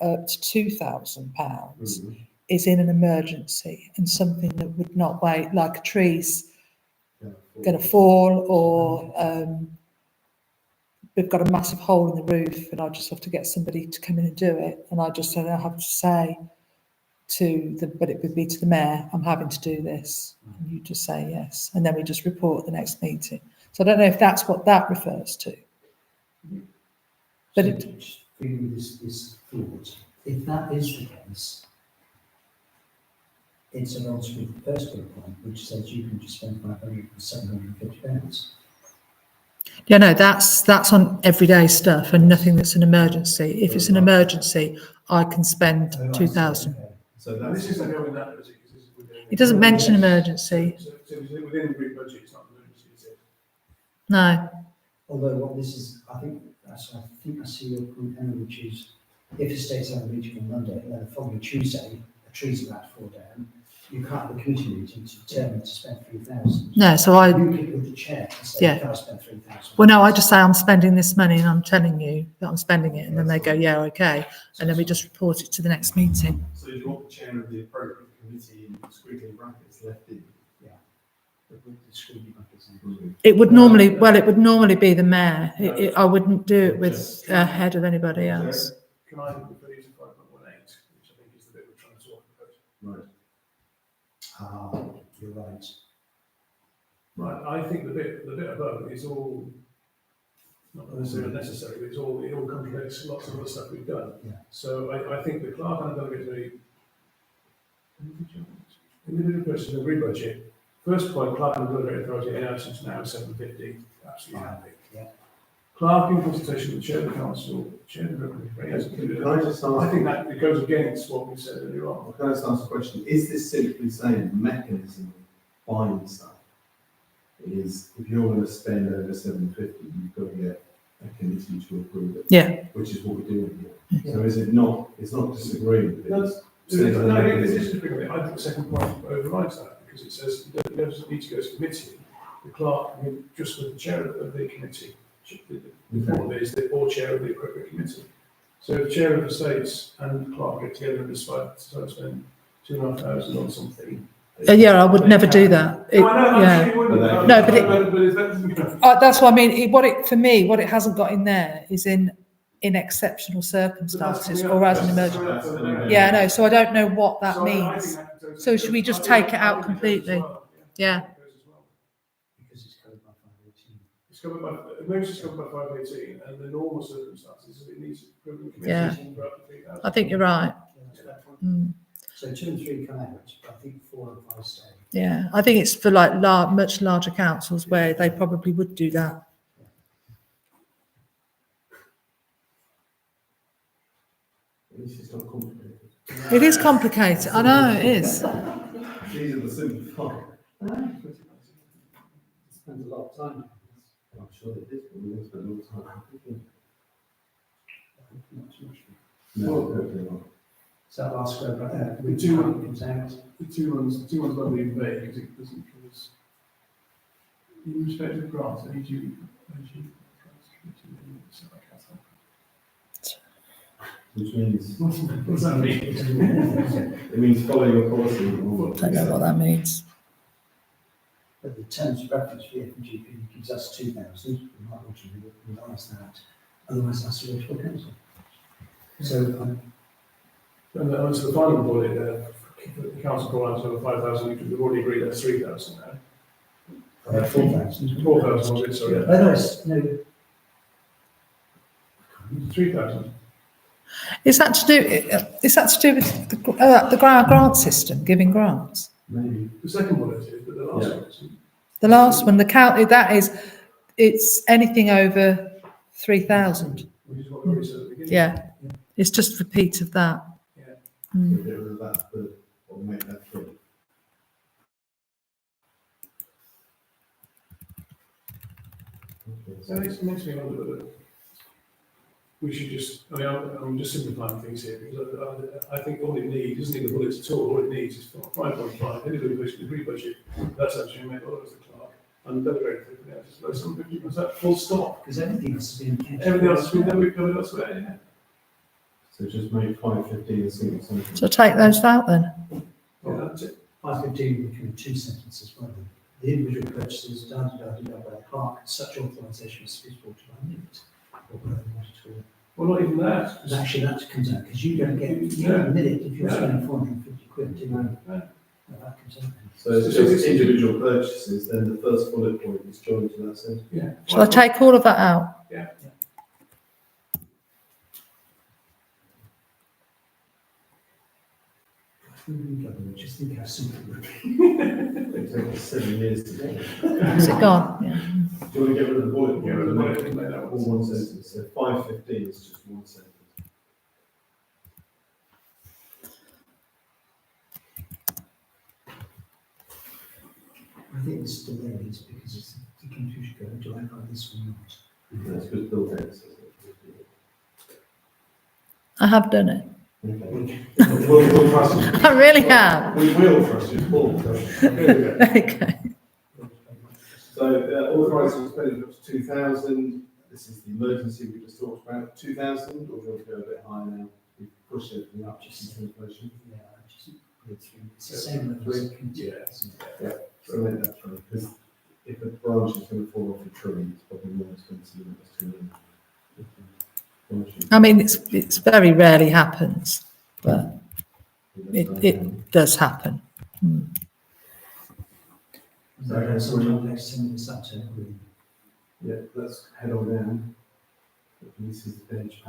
up to £2,000 is in an emergency and something that would not wait, like a tree's going to fall, or we've got a massive hole in the roof and I just have to get somebody to come in and do it. And I just don't have to say but it would be to the mayor, I'm having to do this. And you just say yes. And then we just report at the next meeting. So I don't know if that's what that refers to. But So it, just reading this thought, if that is the case, it's at odds with the first bullet point, which says you can just spend 500 to 750 pounds. yeah, no, that's on everyday stuff and nothing that's an emergency. If it's an emergency, I can spend 2,000. Okay. So And that's this isn't going that, is it? Because this is within. It doesn't mention emergency. So it's within the group budget, it's not emergency, is it? No. Although what this is, I think I see your point, Emma, which is if a state's having a meeting on Monday and then the following Tuesday a tree's about to fall down, you can't have a committee meeting to determine to spend 3,000. No, so I, You get with the chair and say, Yeah. can I spend 3,000? well, no, I just say I'm spending this money and I'm telling you that I'm spending it. And then they go, yeah, okay. And then we just report it to the next meeting. So you want the chair of the appropriate committee in squiggly brackets left in? It would normally be the mayor. I wouldn't do it with ahead of anybody else. Can I refer you to 5.18, which I think is the bit we're trying to talk about? Right. Ah, you're right. Right, I think the bit above is all, not necessarily necessary, but it all contradicts lots of other stuff we've done. Yeah. So I think the clerk and delegate individual person in the re-budget, first point, clerk and delegate authority in absence now 750, absolutely happy. Yeah. Clerk in consultation with the chair of the council, chair of the representative. Can I just ask? I think that it goes against what we said earlier on. Well, can I just ask a question? Is this simply saying the mechanism of buying stuff is if you're going to spend over 750, you've got to get a committee to approve it, Yeah. which is what we're doing here. So is it not? It's not disagreeing with it. No, Saying the no, it mechanism. is different. I think the second point overrides that because it says it doesn't need to go to committee. The clerk, just with the chair of the committee, the form is the or chair of the appropriate committee. So if chair of the estates and clerk get together and decide to spend 2,500 on something. Yeah, I would never do that. No, I know, Yeah. I'm sure you wouldn't. No, but it- but if that, you know, That's what I mean. For me, what it hasn't got in there is in exceptional circumstances or as an emergency. Yeah, I know. So I don't know what that so I think means. that goes- So should we just take it out completely? Yeah. Because it's covered by 518. It's covered by, emergency is covered by 518, and the normal circumstances, it needs approval committee Yeah. for up to 3,000. I think you're right. Yeah, that's a fair point. Mm. So 2 and 3 come out, but I think 4 and 5 stay. Yeah, I think it's for like much larger councils where they probably would do that. At least it's not complicated. It is complicated. I know it is. These are the simplified. Spends a lot of time. I'm sure it is, but we don't spend all the time. Not too much. No, hopefully not. So that last square bracket, We do- comes out. The two ones might be vague because it doesn't give us. In respect of grants, any due. Which means, What does that mean? it means follow your policy. Don't know what that means. But the terms of reference for the FGP gives us 2,000, we might want to revise that, otherwise that's to go to council. So, And so the final bullet there, the council call out over 5,000, we've already agreed that's 3,000 now. 4,000. 4,000 was it, sorry? Otherwise, no, 3,000. Is that to do with the grant system, giving grants? Maybe. The second bullet is, but the last one isn't. The last one, the count, that is, it's anything over 3,000. Which is what we already said at the beginning. Yeah, it's just repeat of that. Yeah. So Mm. get rid of that, but, or make that 3. Okay, So it makes me wonder whether we should just, I mean, I'm just simplifying things here because I think all it needs, doesn't need the bullets at all, all it needs is 5.5, anybody who wishes to re-budget, that's actually made all as the clerk, and delegated everything else, so some 50%, full stop. because everything else has been. Everything else, we know we've covered elsewhere, yeah. So just make 515 a single sentence. So take those out then. Yeah, that's it. 515 become 2 sentences, well, the individual purchases, by the clerk, such authorisation is feasible to unlimited, or whatever you want it to. Well, not even that. Because actually that comes out, because you don't get, you Yeah. don't admit it if you're Yeah. spending 450 quid, do you know? Yeah. No, that comes out. So it's just individual purchases, then the first bullet point is joined to that sentence. Yeah. Shall I take all of that out? Just think how simple it would be. It took us 7 years to get. Has it gone? Yeah. Do you want to get rid of the bullet? Get rid of the bullet and make that All one sentence, so 515 is just one sentence. I think this delay is because it's the confusion going, do I buy this or not? That's good built in. I have done it. Okay. We'll trust you. I really have. We will trust you, Paul. Okay. So, authorising spending up to 2,000, this is the emergency we just talked about, 2,000, or do you want to go a bit higher now? We've pushed everything up just into inflation. Yeah, I just put it through. It's the same level as a Yeah. So make that 3, because if a branch is going to fall off a tree, it's probably more expensive than it's going to be. I mean, it's very rarely happens, but it does happen. Mm. So sometime next time it's up to green. Yeah, let's head on down. This is the page.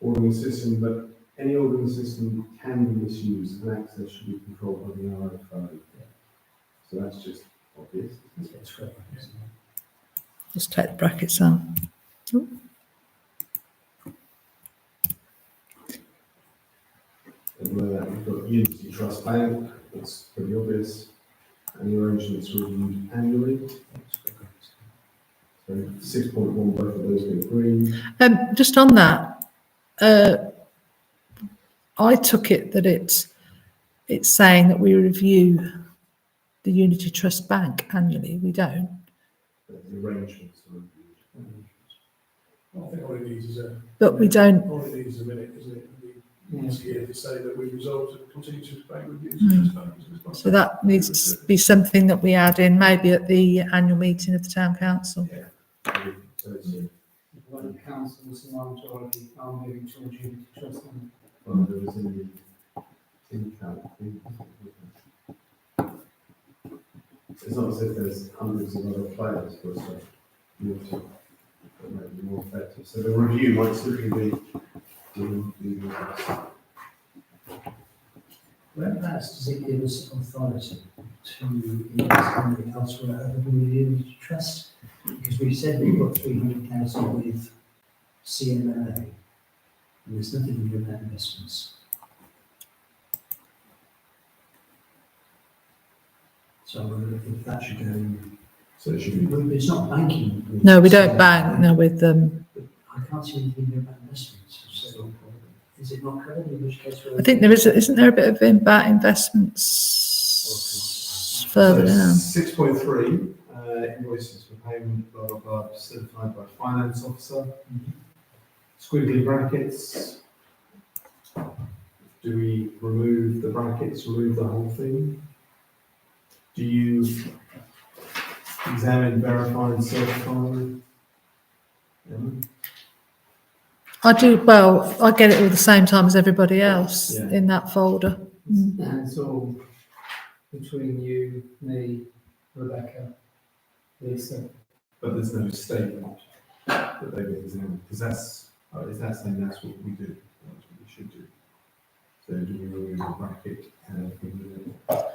Ordering system, but any ordering system can be misused and access should be controlled by the RFO. So that's just obvious. It's great, isn't it? Just take the brackets out. Ooh. And below that, we've got Unity Trust Bank, that's pretty obvious. And the arrangements reviewed annually. So 6.1, both of those get green. Just on that, I took it that it's saying that we review the Unity Trust Bank annually. We don't. But the arrangements are reviewed. I think all it needs is But we don't. all it needs is a minute, isn't it? It's here to say that we've resolved to continue to bank reviews. So that needs to be something that we add in maybe at the annual meeting of the town council. So it's One councils already are moving towards unity trust and one that was in the count. It's not as if there's hundreds of other players, but it's that might be more effective. So the review might simply be doing the Whereabouts does it give us authority to invest money elsewhere other than the Unity Trust? Because we said we've got 300,000 with CMLA, and there's nothing in that investments. So if that should go, So it should be. it's not banking. No, we don't bank, no, with them. But I can't see anything here about investments. So is it not covered, in which case? I think there is, isn't there a bit of about investments further down? 6.3, invoices for payment, blah, blah, blah, certified by finance officer. Squiggly brackets. Do we remove the brackets, remove the whole thing? Do you examine, verify and certify? Emma? I do, well, I get it all the same time as everybody else Yeah. in that folder. Mm. And it's all between you, me, Rebecca, Lisa. But there's no statement that they've examined, because that's, is that saying that's what we do? That's what we should do? So do we remove the bracket and everything with it?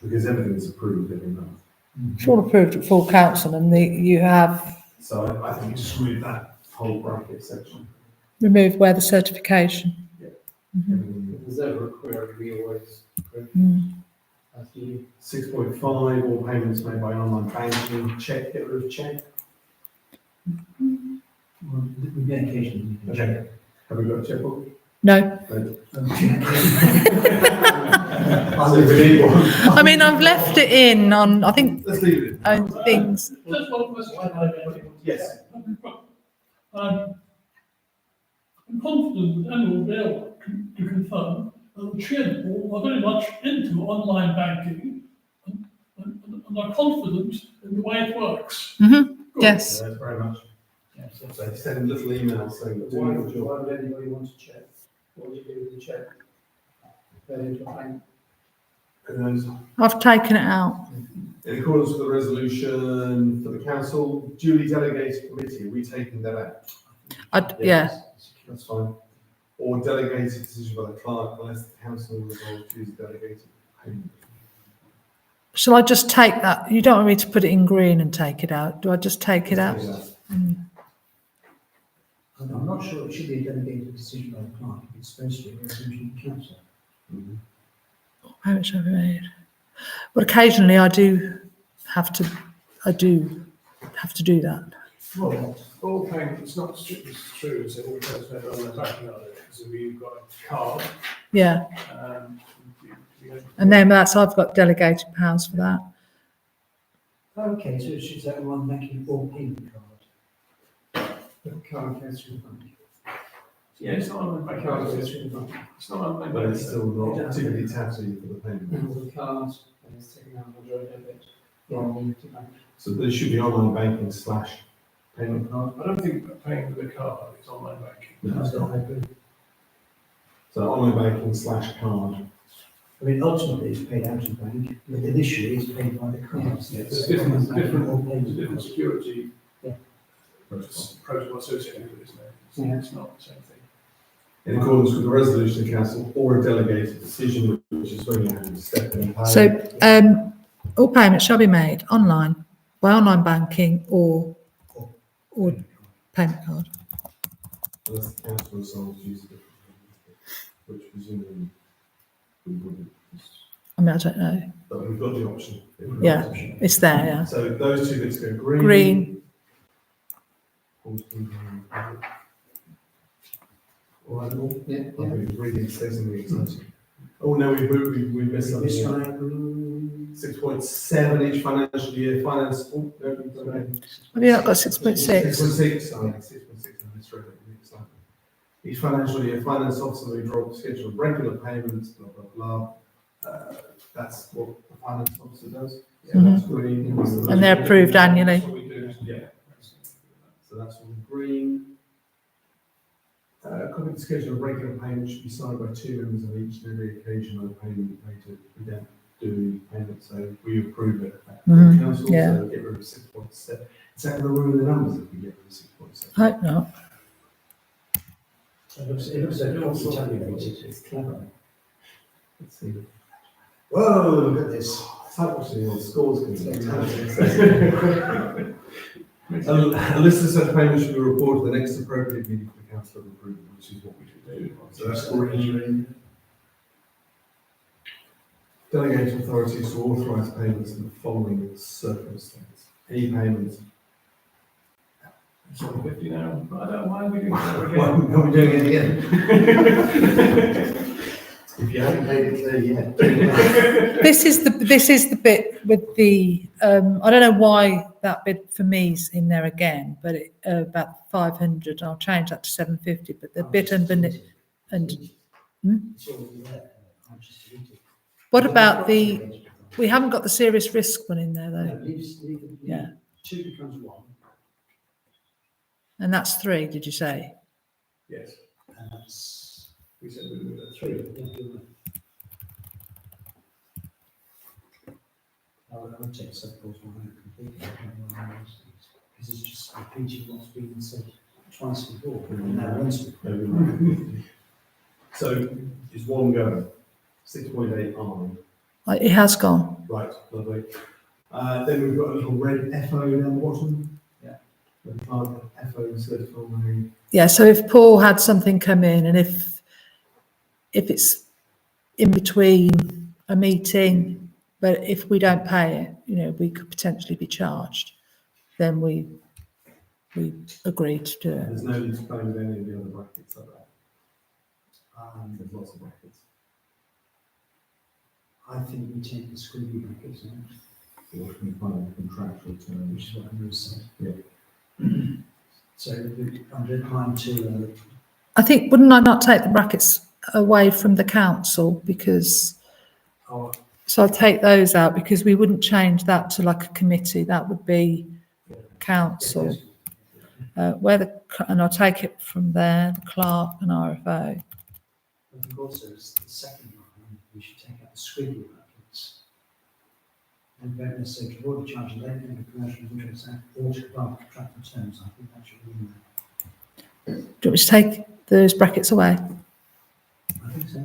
Because everything's approved every month. It's all approved at full council and you have So I think you just remove that whole bracket section. removed where the certification. Everything. If there's ever a query, we always Mm. as you. 6.5, all payments made by online banking, check, get rid of check. Well, we get occasionally. Okay. Have we got a checkbook? No, So we need one. I mean, I've left it in on, I think, Let's leave it. things. Just one question. Yes. I'm confident that Emma will be able to confirm that the chairman are very much into online banking and are confident in the way it works. Mhm, Good. yes. Very much. So send a little email saying, Why do your job. would anybody want to check? What would you do with the check? Put it into a bank. And those, I've taken it out. in accordance with the resolution for the council, duly delegated committee, are we taking that out? Yeah, That's fine. Or delegated decision by the clerk unless the council resolves to use delegated payment. shall I just take that? You don't want me to put it in green and take it out. Do I just take it out? I'm not sure it should be a delegated decision by the clerk. It's supposed to be a resolution of the council. Mhm. Payments shall be made. But occasionally I do have to do that. Well, all payments, it's not strictly true, so all payments made on the banking are there, because if you've got a card, Yeah, you and then I've got delegated powers for that. Okay, so it should say one banking or payment card. The card goes through the bank. yeah, it's not on the The bank card card, goes through the bank. it's not on the bank But card. it's still not particularly taxing for the payment. And the card, and it's taken out on direct debit from the bank. So there should be online banking / payment card. I don't think paying with a card is online banking. No, That's not open. So online banking / card. I mean, ultimately, it's paid out of the bank, but initially, it's paid by the card. Yeah, there's different payment security Yeah. protocol associated with it, isn't there? Yeah. It's not the same thing. In accordance with the resolution of the council or a delegated decision, which is when you have to step in and pay. So, all payments shall be made online by online banking or payment card. Unless the council resolves to use a different payment, which presumably we wouldn't. I mean, I don't know. But we've got the option. Yeah. It's there, yeah. So those two bits go green. Green. All right, Paul? Yeah, I yeah. think it's reading says something exciting. Oh, no, we missed something. This here. one, 6.7 each financial year, finance, oh, no, we've got it. Have you not got 6.6? 6.6, sorry, 6.6, I misread it, slightly. Each financial year, finance officer will draw a schedule of regular payments, blah, blah, blah. That's what the finance officer does. So Mhm. that's green. And they're approved annually. That's what we do. Yeah. So that's all green. Copy of the schedule of regular payments should be signed by 2 members on each and every occasion on payment made. We don't do payment, so we approve it at the Mhm, council, yeah. so get rid of 6.7. Is that going to ruin the numbers if we get rid of 6.7? Hope not. it looks like it's tabulated, it's clever. Let's see. Whoa, look at this. It's like watching the scores can A list of such payments should be reported at the next appropriate meeting for the council of approval, which is what we should do. So that's green. Delegate authorities to authorise payments in the following circumstances. Any payments. It's on 50 now, but I don't mind we doing that Why again. are we doing it again? If you haven't paid it there yet. This is the bit with the, I don't know why that bit for me's in there again, but about 500, I'll change that to 750, but the bit underneath, and It's already there. I just deleted it. what about we haven't got the serious risk one in there No, though, leave Yeah. 2 becomes 1, and that's 3, did you say? Yes, and that's we said we would do 3. Yeah, you're right. I would take subclause 1 completely, because it's just repeating what's been said twice before, now once before. So, is one going? 6.8 It has gone. Right, lovely. Then we've got a little red FO down the bottom. Yeah. The card FO certified. Yeah, so if Paul had something come in, and if it's in between a meeting, but if we don't pay it, you know, we could potentially be charged, then we agreed to do it. There's no need to play with any of the other brackets like that. There's lots of brackets. I think we take the squiggly brackets out, Or can find contractual terms. which is what Andrew said. Yeah. So I'm inclined to, I think, wouldn't I not take the brackets away from the council, because, Oh, so I'll take those out, because we wouldn't change that to like a committee, that would be council. And I'll take it from there, the clerk and RFO. I think also it's the second line, we should take out the squiggly brackets. And don't necessarily avoid the charge of late and commercial interests and or to above contractual terms. I think that should be in there. Do you want me to take those brackets away? I think so.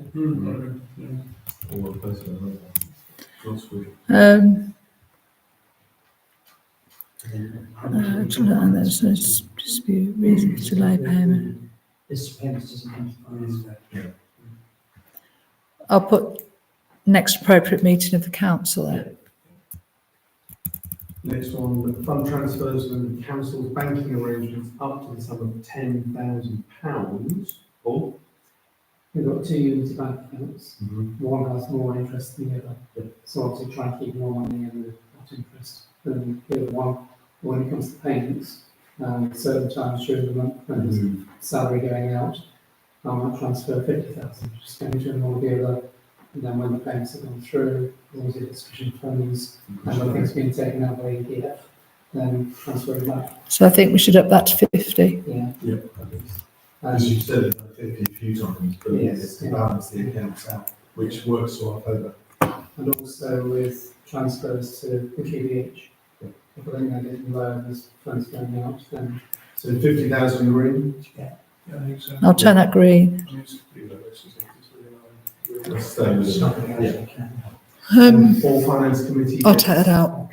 all the place of the Not squid. And And and there's no dispute, reason to delay payment. This payment doesn't have to I'll put next appropriate meeting of the council there. Next one, the fund transfers and the council's banking arrangements up to the sum of £10,000. Paul? We've got 2 units of bank accounts. One has more interest than the other. So obviously try and keep more money in the not interest than the other one. When it comes to payments, certain times during the month when there's salary going out, I might transfer 50,000 expenditure and all the other. And then when the payments have gone through, as long as it's sufficient funds and nothing's been taken out by EDF, then transfer it back. So I think we should up that to 50. Yeah. Yep. As And you've said it 50 a few times, but Yes, it's to yeah. balance the accounts out, which works to our favour. and also with transfers to the QBH. If I think they're getting low and there's funds going out, then So 50,000 green, Yeah, I think so. I'll turn that green. I mean, it's pretty low, it's just- it's really low. let's stay with It's it. not going to Yeah. actually count. All finance committee. I'll take that out.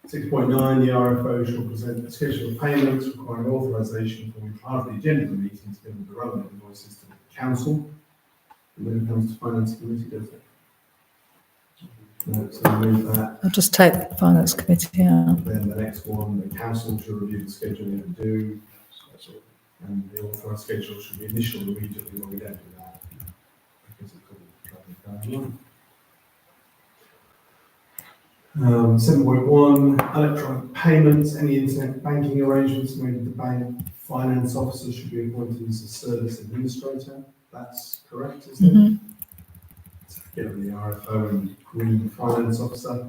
6.9, the RFO shall present a schedule of payments requiring authorisation for part of the agenda of the meeting together with the relevant invoices to the council. And then it comes to finance committee, does it? No, so remove that. I'll just take the finance committee out. Then the next one, the council shall review the schedule and do, That's all. and the authorised schedule should be initialed immediately when we don't do that. Because it could be going on. 7.1, electronic payments, any internet banking arrangements made with the bank, finance officer should be appointed as a service administrator. That's correct, isn't it? Mhm. Get rid of the RFO and green finance officer.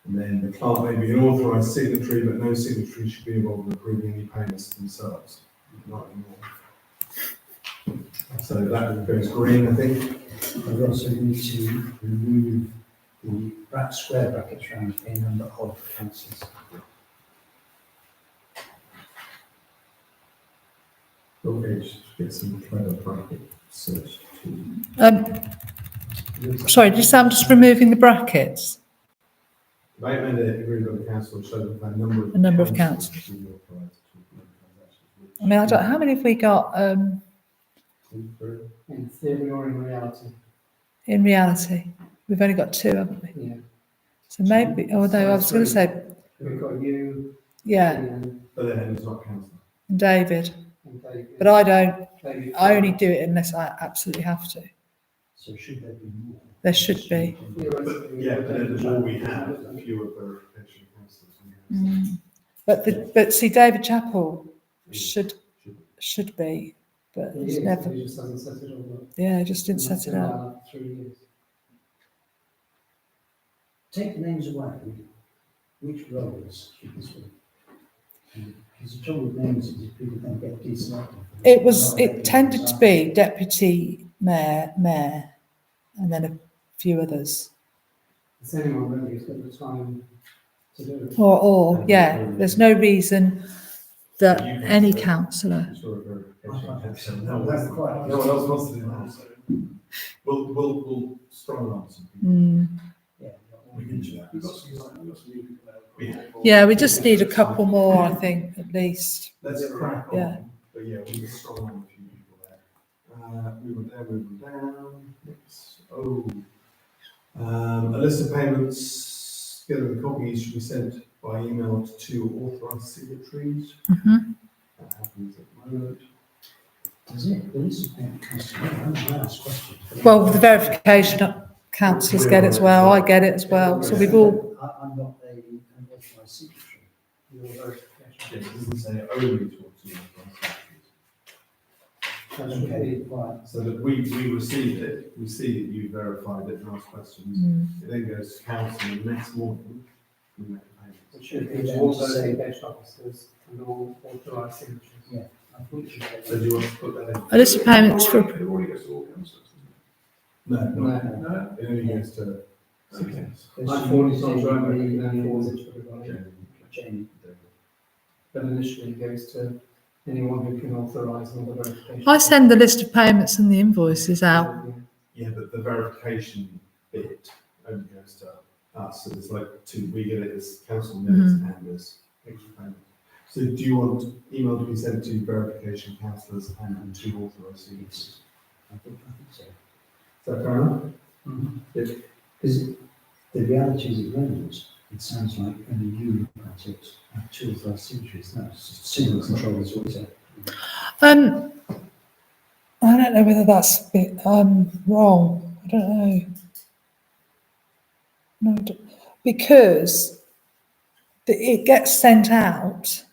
And then the clerk may be an authorised signatory, but no signatory should be involved in approving any payments themselves. Not anymore. So that goes green, I think. We also need to remove the square brackets around a number of councils. Okay, just get some clever bracket search tool. Sorry, did you say I'm just removing the brackets? They amended it, agreed with the council, showed that a A number of councils. should be authorised to approve transactions. I mean, I don't, how many have we got? Two, three. in theory or in reality, in reality. We've only got 2, haven't we? Yeah. So maybe, although I was going to say, We've got you, yeah, Ian, But then it's not councillor. and David. and David. But I don't, David. I only do it unless I absolutely have to. So should there be more? There should be. But yeah, but then the more we have, the fewer verification councillors we have. But see, David Chappell should be, but He it's is, never, he just hasn't set it all up. yeah, just didn't And set that's it been up. like that for 3 years. Take the names away, which roles should this be? Because the trouble with names is if people don't get deselected. It tended to be deputy mayor, and then a few others. It's anyone really who's got the time to do it. Or yeah, there's no reason that any councillor. Sure, verification councillor. No, that's quite- No one else wants to do that. We'll strong arm some people. Yeah. We can do that. We've got some new people now. Yeah. Yeah, we just need a couple more, I think, at least. Let's crack on. Yeah. But yeah, we can strong arm a few people there. Moving down. Next. A list of payments, together with copies, should be sent by email to 2 authorised signatories. That happens at the moment. Does it? There is a payment cost. I ask questions. Well, the verification councillors get it as well, I get it as well, so we've all, I'm not an authorised signatory. Your verification. Yes, it doesn't say only to authorised signatories. That should be right. So that we receive it, we see that you verified it and asked questions. It then goes to council and the next morning, we make the payment. It should be It's then also to say- engaged officers and all authorised signatures. Yeah. I thought you said- So do you want to put that in? a list of payments for, It already goes to all councillors, doesn't No, it? no, No? it only goes to. Okay. There I should forwarded be it on Jamie, Jamie, then Jamie, forwards it to everybody. Jamie. But initially it goes to anyone who can authorise all the verification. I send the list of payments and the invoices out. Yeah, but the verification bit only goes to us, so it's like we get it as council minutes and as extra payment. So do you want email to be sent to verification councillors and 2 authorised signatories? I think so. Is that fair enough? Because the reality is it runs, it sounds like only you look at it, have 2 authorised signatories, that's just single control is what it. I don't know whether that's a bit wrong. I don't know. No, because it gets sent out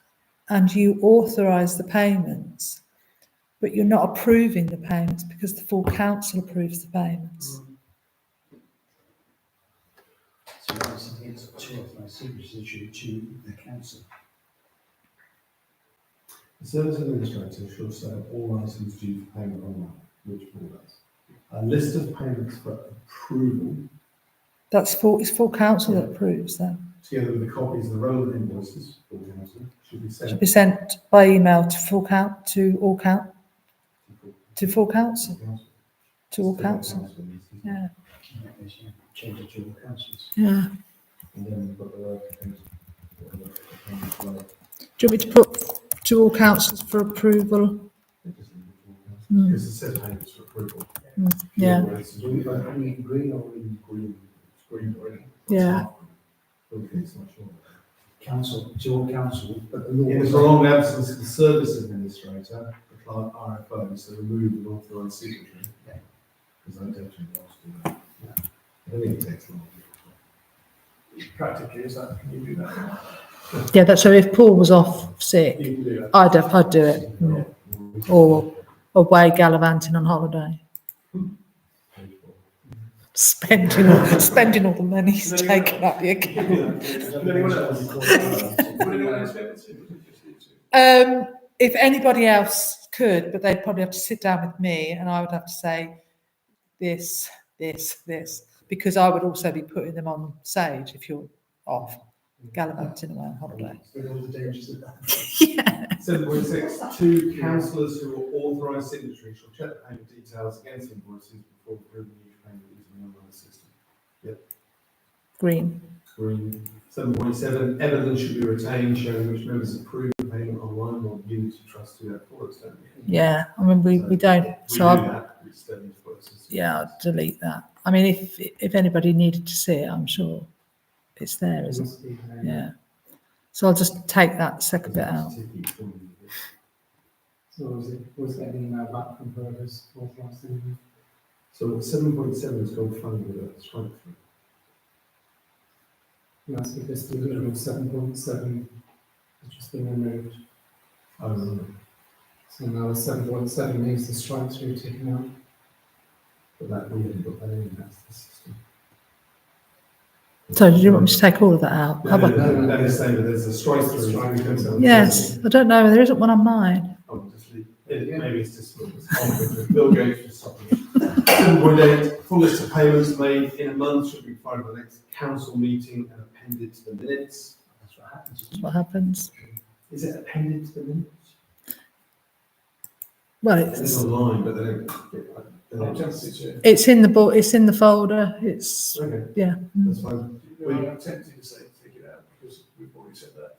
and you authorise the payments, but you're not approving the payments because the full council approves the payments. So that's it's 2 authorised signatories issued to the council. The service administrator shall set all items due for payment online, which Paul does. A list of payments for approval, It's full council that approves them. together with the copies of the relevant invoices for the council, should be Should sent be sent by email to full council. To all council. Yeah, Change it to all councils. yeah. And then we've got the Do you want me to put to all councils for approval? because it says payments for approval. Yeah, Do we vote only in green or in Green, it's green already. Yeah. Okay, it's not sure. council, to all council, but the law. In the prolonged absence of the service administrator, the clerk RFO, so remove an authorised signatory. Yeah. Because I definitely lost it. I don't think it takes long. Practically, is that, can you do that? yeah. That's so. If Paul was off sick, You can do that. I'd do it, or away gallivanting on holiday, spending all the money he's taken up the account. Would anyone else? Would anyone else be able to? If anybody else could, but they'd probably have to sit down with me, and I would have to say this, because I would also be putting them on Sage if you're off gallivanting away on holiday. With all the dangers of that. Yeah. 7.6, 2 councillors who are authorised signatories shall check the payment details against invoices before approving each payment using the online system. Green. Green. 7.7, evidence should be retained showing which members approved the payment online or want Unity Trust to do that for us, don't we? Yeah, I mean, we don't, We so do I'll, that, we still need to put a system. yeah, I'll delete that. I mean, if anybody needed to see it, I'm sure it's there, It isn't it? must be there. Yeah. So I'll just take that second bit out. So was it an email back from Burgess authorising? So 7.7 has gone fine with a strike through. That's because the original 7.7 has just been removed. Oh, right. So now the 7.7 needs the strike through taken out. But that, we haven't got that in, that's the system. So do you want me to take all of that out? How about- That is saying that there's a strike through. Yes, I don't know, there isn't one on mine. Oh, just leave, maybe it's just, Bill Gates was stopping. 7.8, full list of payments made in a month should be provided by the next council meeting and appended to the minutes. That's what happens. isn't That's it? what happens. Is it appended to the minutes? Well, It's it's online, but they don't. I'm tempted to, it's in the book, it's in the folder, it's, Okay, yeah. that's fine. I'm tempted to say take it out because we've already said that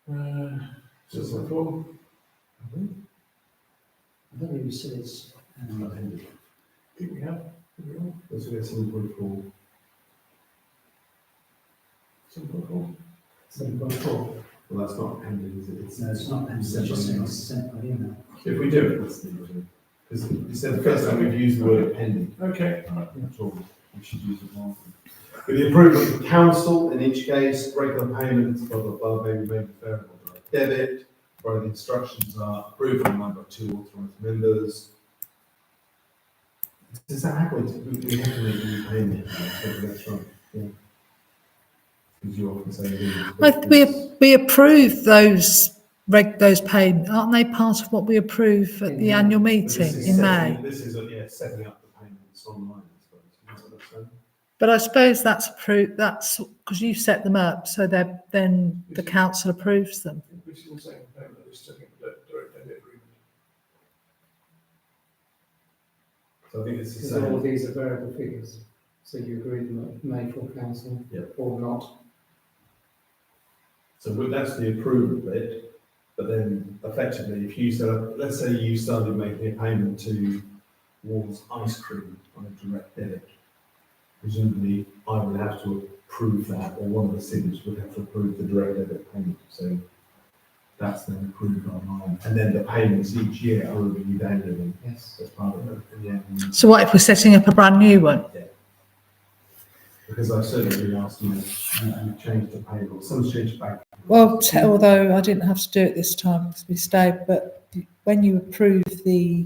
in. So it's before. I don't really see it's, Appended. I think we have. We all. Let's go 7.4. 7.4. 7.4. Well, that's not appended, is it? no, it's not, it's just saying it's sent by email. If we do it, that's the usual. Because you said the first time we've used the word appended. Okay, all right. That's all. We should use it more. With the approval of the council, in each case, regular payments, blah, blah, blah, may be made with variable direct debit, where the instructions are approved and signed by 2 authorised members. Does that happen? We have to make new payment. That's right. Yeah. Because you often say. We approve those those payments, aren't they part of what we approve at the annual meeting in May? This is, setting up the payments online, I suppose. Is that what I'm saying? But I suppose that's approved, that's because you set them up, so then the council approves them. Which is the same payment as setting up the direct debit agreement. So I think it's the Because all of same. these are variable figures. So you agree them at May full council Yeah. or not. So that's the approval bit, but then effectively, if you set up, let's say you started making a payment to Wall's Ice Cream on a direct debit, presumably I would have to approve that, or one of the signatures would have to approve the direct debit payment, so that's then approved online, and then the payments each year are reviewed annually Yes. as part of it, yeah. So what if we're setting up a brand new one? Because I've certainly been asked to change the payment, someone's changed bank. Well, although I didn't have to do it this time because we stayed, but when you approve the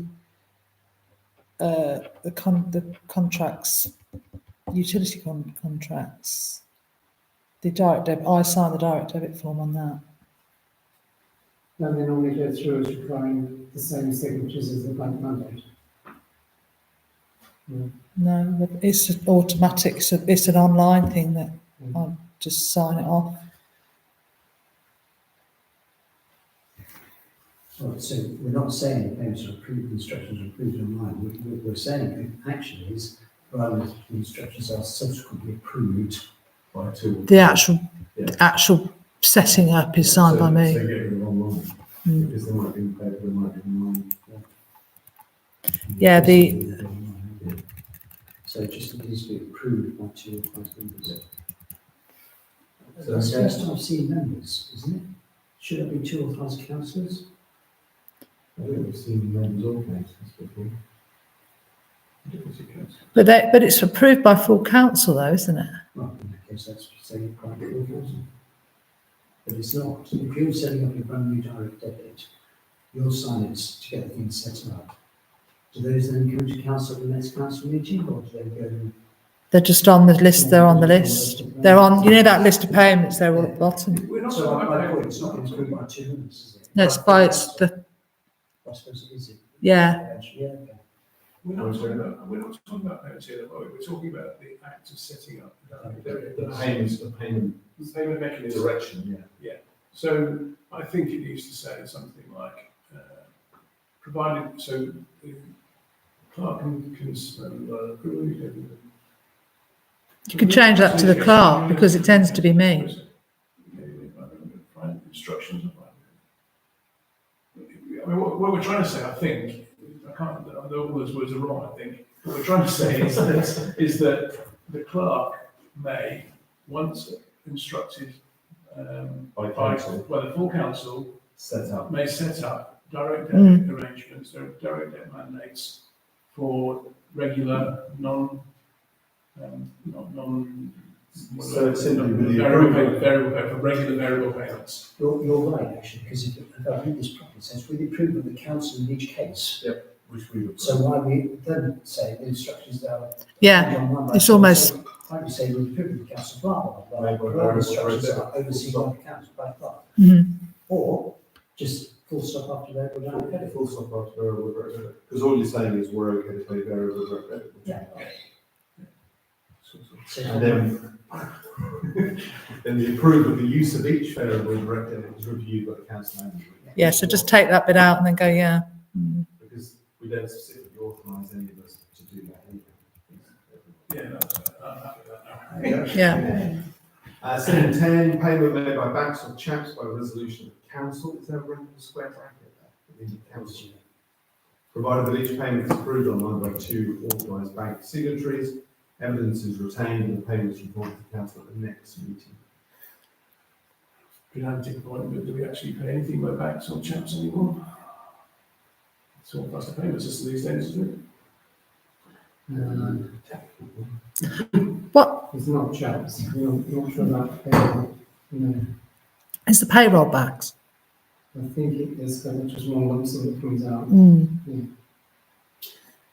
contracts, utility contracts, the direct debit, I sign the direct debit form on that. And they normally go through as requiring the same signatures as the bank mandate. No, it's automatic, it's an online thing that I just sign it off. Well, so we're not saying the payments are approved, instructions are approved online. We're saying actually is, provided the instructions are subsequently approved. By two. The actual Yeah. actual setting up is signed by So me. get rid of online, Mm. because there might be in paper, there might be online. Yeah, the So it just needs to be approved by 2 authorised members. So That's the first time I've seen members, isn't it? Should it be 2 authorised councillors? I think we've seen members of councils before. but it's approved by full council though, isn't it? Well, in that case, that's saying private full council. But it's not. If you're setting up a brand new direct debit, you'll sign it to get the thing set up. Do those then come to council at the next council meeting, or do they go? They're just on the list, they're on the list. They're on, you know that list of payments, they're all at the bottom. We're not So talking my about point, it's not approved by 2 members, is it? No, it's by, it's the, I suppose it is. yeah, Yeah, okay. We're not talking about payments here, are we? We're talking about the act of setting up The payment the payment mechanism. direction, yeah. So I think it needs to say something like, provided, so the clerk can you can change that to the clerk because it tends to be me. Instructions. I mean, what we're trying to say, I think, I can't, all those words are wrong, I think. What we're trying to say is that the clerk may, once instructed By by, council. well, the full council Set up. may set up direct debit arrangements, direct debit mandates for regular, non. So it's simply with the variable pay for regular variable payments. You're right, actually, because if I read this properly, it says with the approval of the council in each case. Which we would. So why we then say the instructions are. Yeah, it's almost- Why do you say with the approval of the council, blah, blah, Maybe blah, we're blah, very instructions well are overseen by the council, blah, blah. Mhm. Or just full stop after that, we're down credit. Full stop after variable direct debit. Because all you're saying is we're okay to pay variable direct debit. Yeah. So And then the approval of the use of each variable direct debit is reviewed by the council annually. Yeah, so just take that bit out and then go, yeah. Because we don't specifically authorise any of us to do that anyway. Yeah, I'm happy with that now. Yeah. 7.10, payment made by banks or chaps by resolution of council. Is there a regular square bracket there? The council. Provided that each payment is approved online by 2 authorised bank signatories, evidence is retained and the payment is reported to the council at the next meeting. Pedantic point, but do we actually pay anything by banks or chaps anymore? It's all plus the payment system these days, isn't What It's not chaps, I'm not sure about payroll. No, is the payroll backs? I think it is just one lump sum that comes out.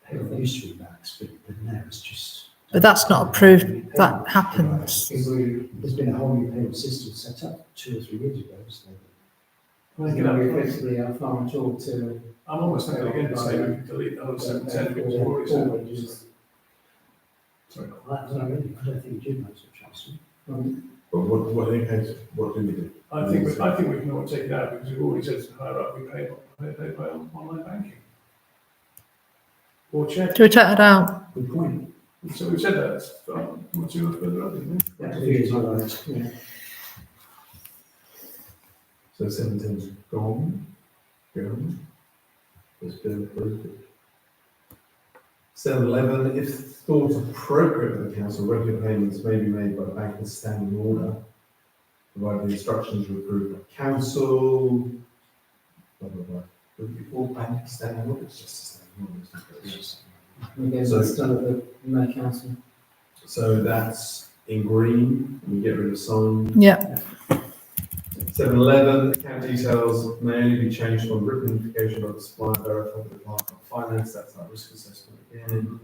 Payroll used to be max, but now it's just. But that's not approved. That happens. There's been a whole new payroll system set up 2 or 3 years ago, so. I think we effectively are far too to. I'm almost thinking again to say we could delete the whole 7.10 because we've already said it. Sorry. I don't think you do much of transfer. But what do we do? I think we can all take it out because we've already said to higher up we pay by online banking. Or check. Do we take that out? Good point. So we've said that, it's not too much further up, isn't it? Yeah, I think it's all right. Yeah. So 7.10's gone. It's been approved. 7.11, if thought appropriate by the council, regular payments may be made by the bank in standing order, provided the instructions are approved by council. Blah, blah, blah. Would it be all bank standing order? It's just a standing order. Isn't it? Again, So- it's done at the May Council. So that's in green, we get rid of sign. Yeah. 7.11, account details may only be changed on written notification by the supplier verified by the Department of Finance, that's our risk assessment again.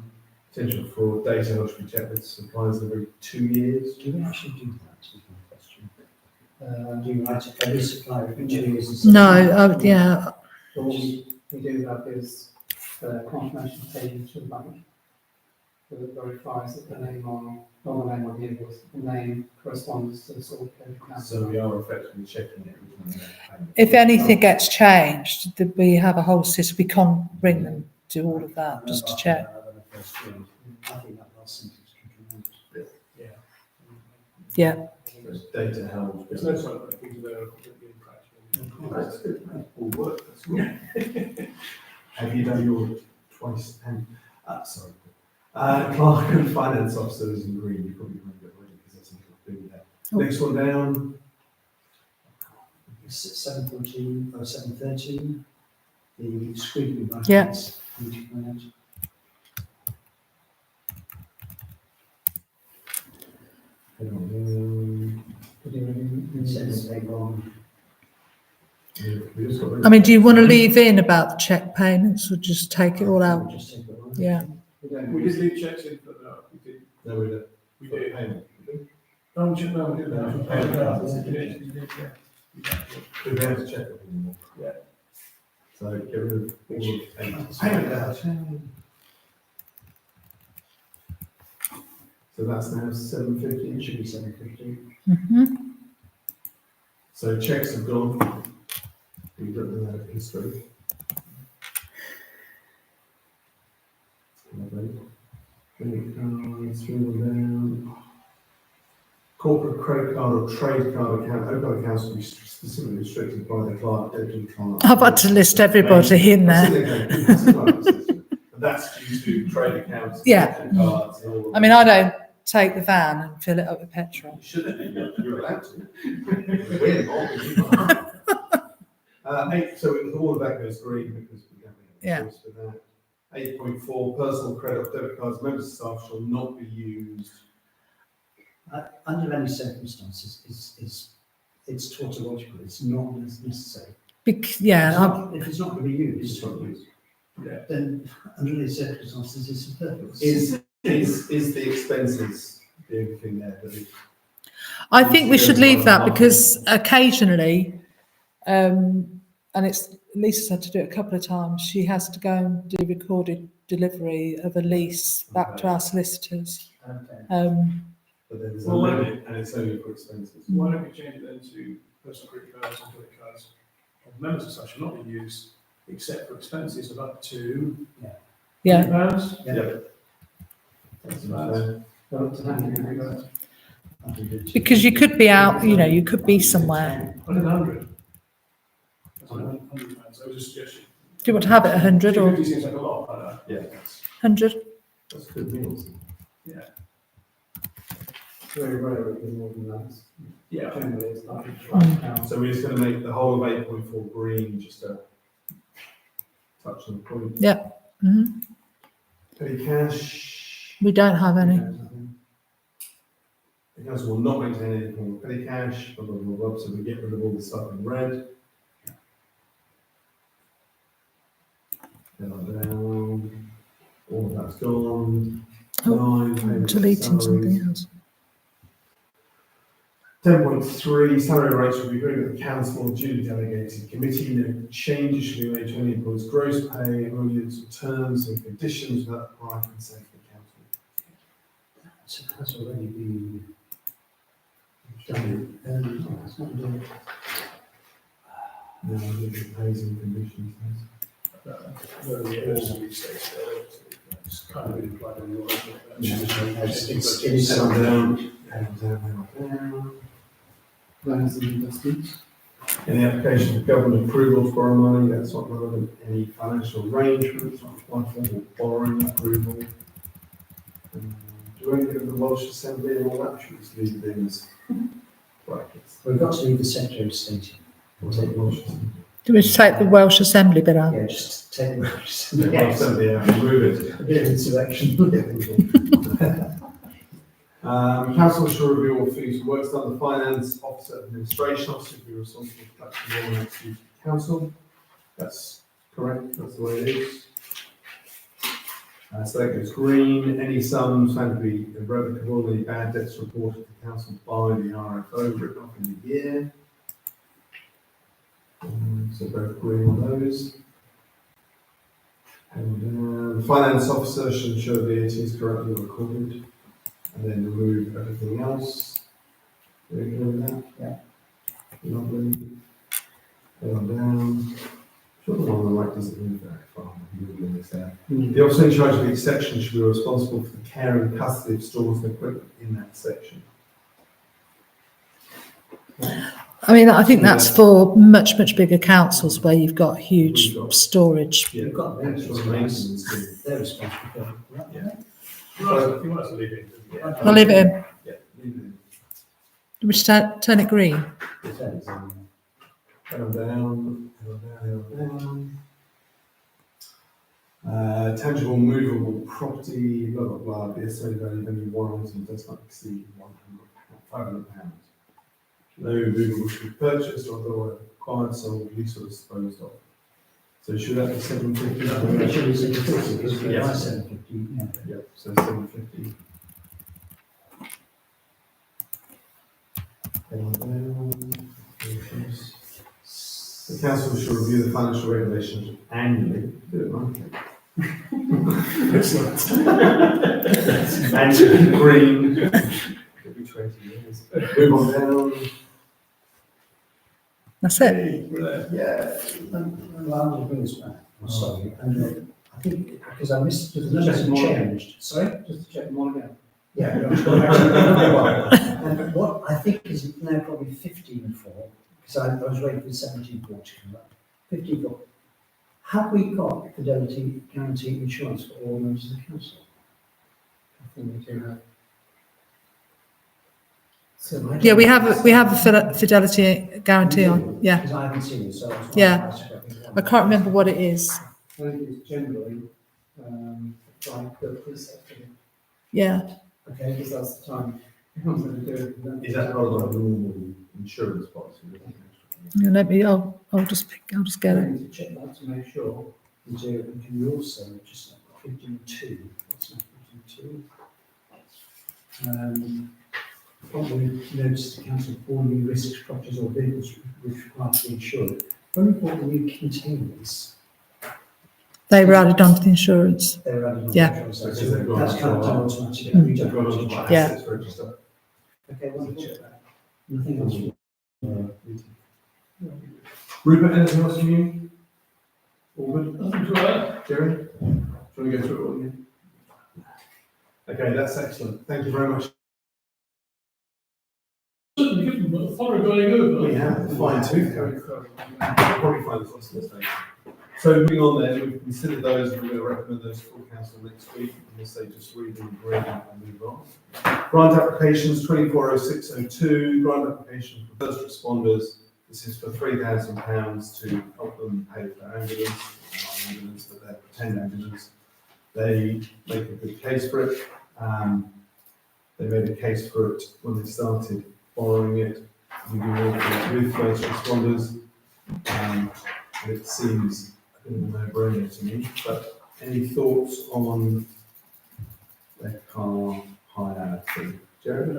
Potential fraud, data will be checked with suppliers every 2 years. Do we actually do that, is my question? Do you write every supplier every 2 years? and No, yeah. What we do have is confirmation taken to the bank that verifies that the name on, not the name on the invoice, the name corresponds to the sort of code account. So we are effectively checking it every time we make a payment. If anything gets changed, we have a whole system. We can't ring them, do all of that, just to check. I think that last sentence can come out. Yeah. There's data held. There's no sign that things there are completely impractical. That's good, that all work, that's good. Have you done your twice and, sorry. Clerk and finance officers in green, you probably won't get ready because that's something to do with that. Oh. Next one down, It's 7:14 or 7:13, the scrutiny brackets. Yeah. Need to come out. hang on, It says they wrong. we just got rid of- I mean, do you want to leave in about the check payments or just take it all out? Just take it away. Yeah. We did leave checks in for that, we did. No, we don't. We did. Payment. We do. No, we did that. We did. Yeah. Yeah. We don't have to check it anymore. Yeah. So get rid of all of payments. Payment. So that's now 7.50. It should be 7:50. Mhm. So checks have gone. We've written that history. Lovely. Credit cards, scroll down. corporate credit card or trade card account, open accounts will be specifically restricted by the client, deputy client. I've had to list everybody in there. And that's due to trade accounts, Yeah. credit cards, and all of I mean, I don't take the van and fill it up with petrol. You shouldn't, you're allowed to. We're involved, you can't. So all of that goes green because we don't Yeah. have a choice for that. 8.4, personal credit or debit cards, members of staff shall not be used. Under any circumstances, it's tautological, it's not necessary. Yeah, If it's not going to be used, It's not used. then under any circumstances, it's superfluous. Is the expenses the only thing there that is? I think we should leave that because occasionally, and it's Lisa's had to do it a couple of times, she has to go and do recorded delivery of a lease back to our solicitors. Okay. But then there's a limit and it's only for expenses. Why don't we change it then to personal credit cards and credit cards of members of such shall not be used except for expenses of up to Yeah, £10. Yeah. That's about Well, up to that, you can do that. because you could be out, you could be somewhere. 100. That's £100. That was a suggestion. Do you want to have it 100 or 250 seems like a lot, I know. Yeah, 100? that's good meals. Yeah. Very rare it is more than that. Yeah. Generally, it's like £5. So we're just going to make the whole of 8.4 green, just to touch on the point. Yeah. Mhm. Petty cash. We don't have any. The council will not maintain any form of petty cash, blah, blah, blah, blah, so we get rid of all the stuff in red. Down, all of that's gone. Oh, 9, payment of Deleting something salaries. else. 10.3, salary rates will be agreed with the council or duly delegated committee. No changes should be made to any employee's gross pay, emoluments, or terms and conditions without prior consent of the council. So it has already been done. It's not done. No, the pays and conditions. It's kind of implied in your. It is Down, something. down. Plans and investments. Any application for government approval to borrow money, that's not relevant. Any financial arrangements, not applied for, or borrowing approval. Do anything of the Welsh Assembly and all that, should we just leave it in as brackets? We've got to leave the Secretary of State. Or take the Welsh Assembly? Do we take the Welsh Assembly bit out? Yeah, just take the Welsh Yes. Assembly, yeah, remove it. A bit of insurrection. Council shall review all fees for works done. The finance officer, administration officer will be responsible for collecting all next to council. That's correct, that's the way it is. So that goes green. Any sums found to be irrevocable, any bad debts reported to council by the RFO written off in the year. So both green on those. And the finance officer should ensure VAT is correctly recorded. And then remove everything else. Are you agree with that? Yeah. Lovely. Head on down. Sure, the one on the right doesn't move very far. You will miss that. The officer in charge of each section should be responsible for the care and custody of stores and equipment in that section. I mean, I think that's for much, much bigger councils where you've got huge storage. Yeah, You've got them. extra maintenance too. They're responsible for that. Yeah. If you want us to leave it. I'll leave it in. Yeah, leave it in. Do we turn it green? Head on down, head on down, head on down. Tangible movable property, blah, blah, blah, the estimated value of any one item does not exceed £500. No movable should be purchased or otherwise acquired, sold, leased or disposed of. So should that be 750? It should be 750, because we Yeah. are 750, yeah. Yeah, so 750. Head on down. The council shall review the financial regulations annually. Do it, right? Excellent. And green. Could be 20 years. Move on down. That's it. Yeah. And I'll bring this back, I'm sorry, and I think, because I missed, the Just numbers check have them all changed. Sorry? Just to check them all again. Yeah. And what now probably 15-4, because I was waiting for 17-4 to come up. 15-4. Have we got fidelity guarantee insurance for all members of the council? I think we do have. So I Yeah, don't we know. have a fidelity guarantee on, yeah. Because I haven't seen it, so that's why Yeah. I asked about it. I can't remember what it is. I think it's generally, like the preset, Yeah, Okay, because that's the time. It comes in and do it. Is that part of a normal insurance policy? Yeah, I'll just get I it. need to check that to make sure. And do, and can you also just 15-2? What's that? 15-2. Probably notice the council all new risks, properties or vehicles which require to be insured. When we bought the new containers, They were added onto the insurance. they were added on Yeah. the insurance. Because So they've got that's kind of done onto automatically. Mm. We They've don't got have to onto check. our Yeah. assets register. Okay, wonderful. Nothing else. Rupert, anything else from you? All good? Nothing to add. Jerry? Do you want to go through it all again? Okay, that's excellent. Thank you very much. Certainly given them a thorough going over. We have a fine tooth coming. Probably find this lost in the station. So moving on then, we've considered those, and we're going to recommend those to full council next week, unless they just read them, agree and move on. Grant applications 240602, grant application for first responders. This is for £3,000 to help them pay for ambulance, not ambulance, but their pretend ambulance. They make a good case for it. They made a case for it when they started borrowing it. We do work with first responders. And it seems a bit of a no-brainer to me, but any thoughts on their car hire fee? Jerry? I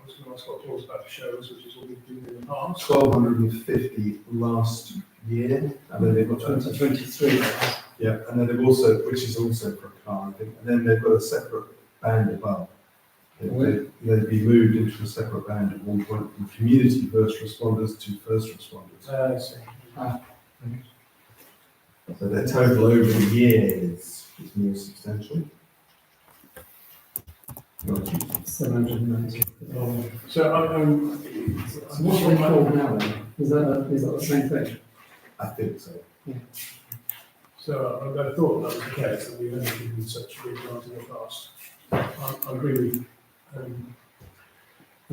was going to ask what Paul's about to show us, which is what we've been doing in the past. 1,250 last year, and then they've got 2023. yeah, and then they've also, which is also for a car, I think, and then they've got a separate band above. They'd be moved into a separate band at one point from community first responders to first responders. I see. So their total over the years is more substantial. 790. So I'm What's they called now then? Is that the same thing? I think so. So I thought that was the case, that we've only given such big grants in the past. I agree with the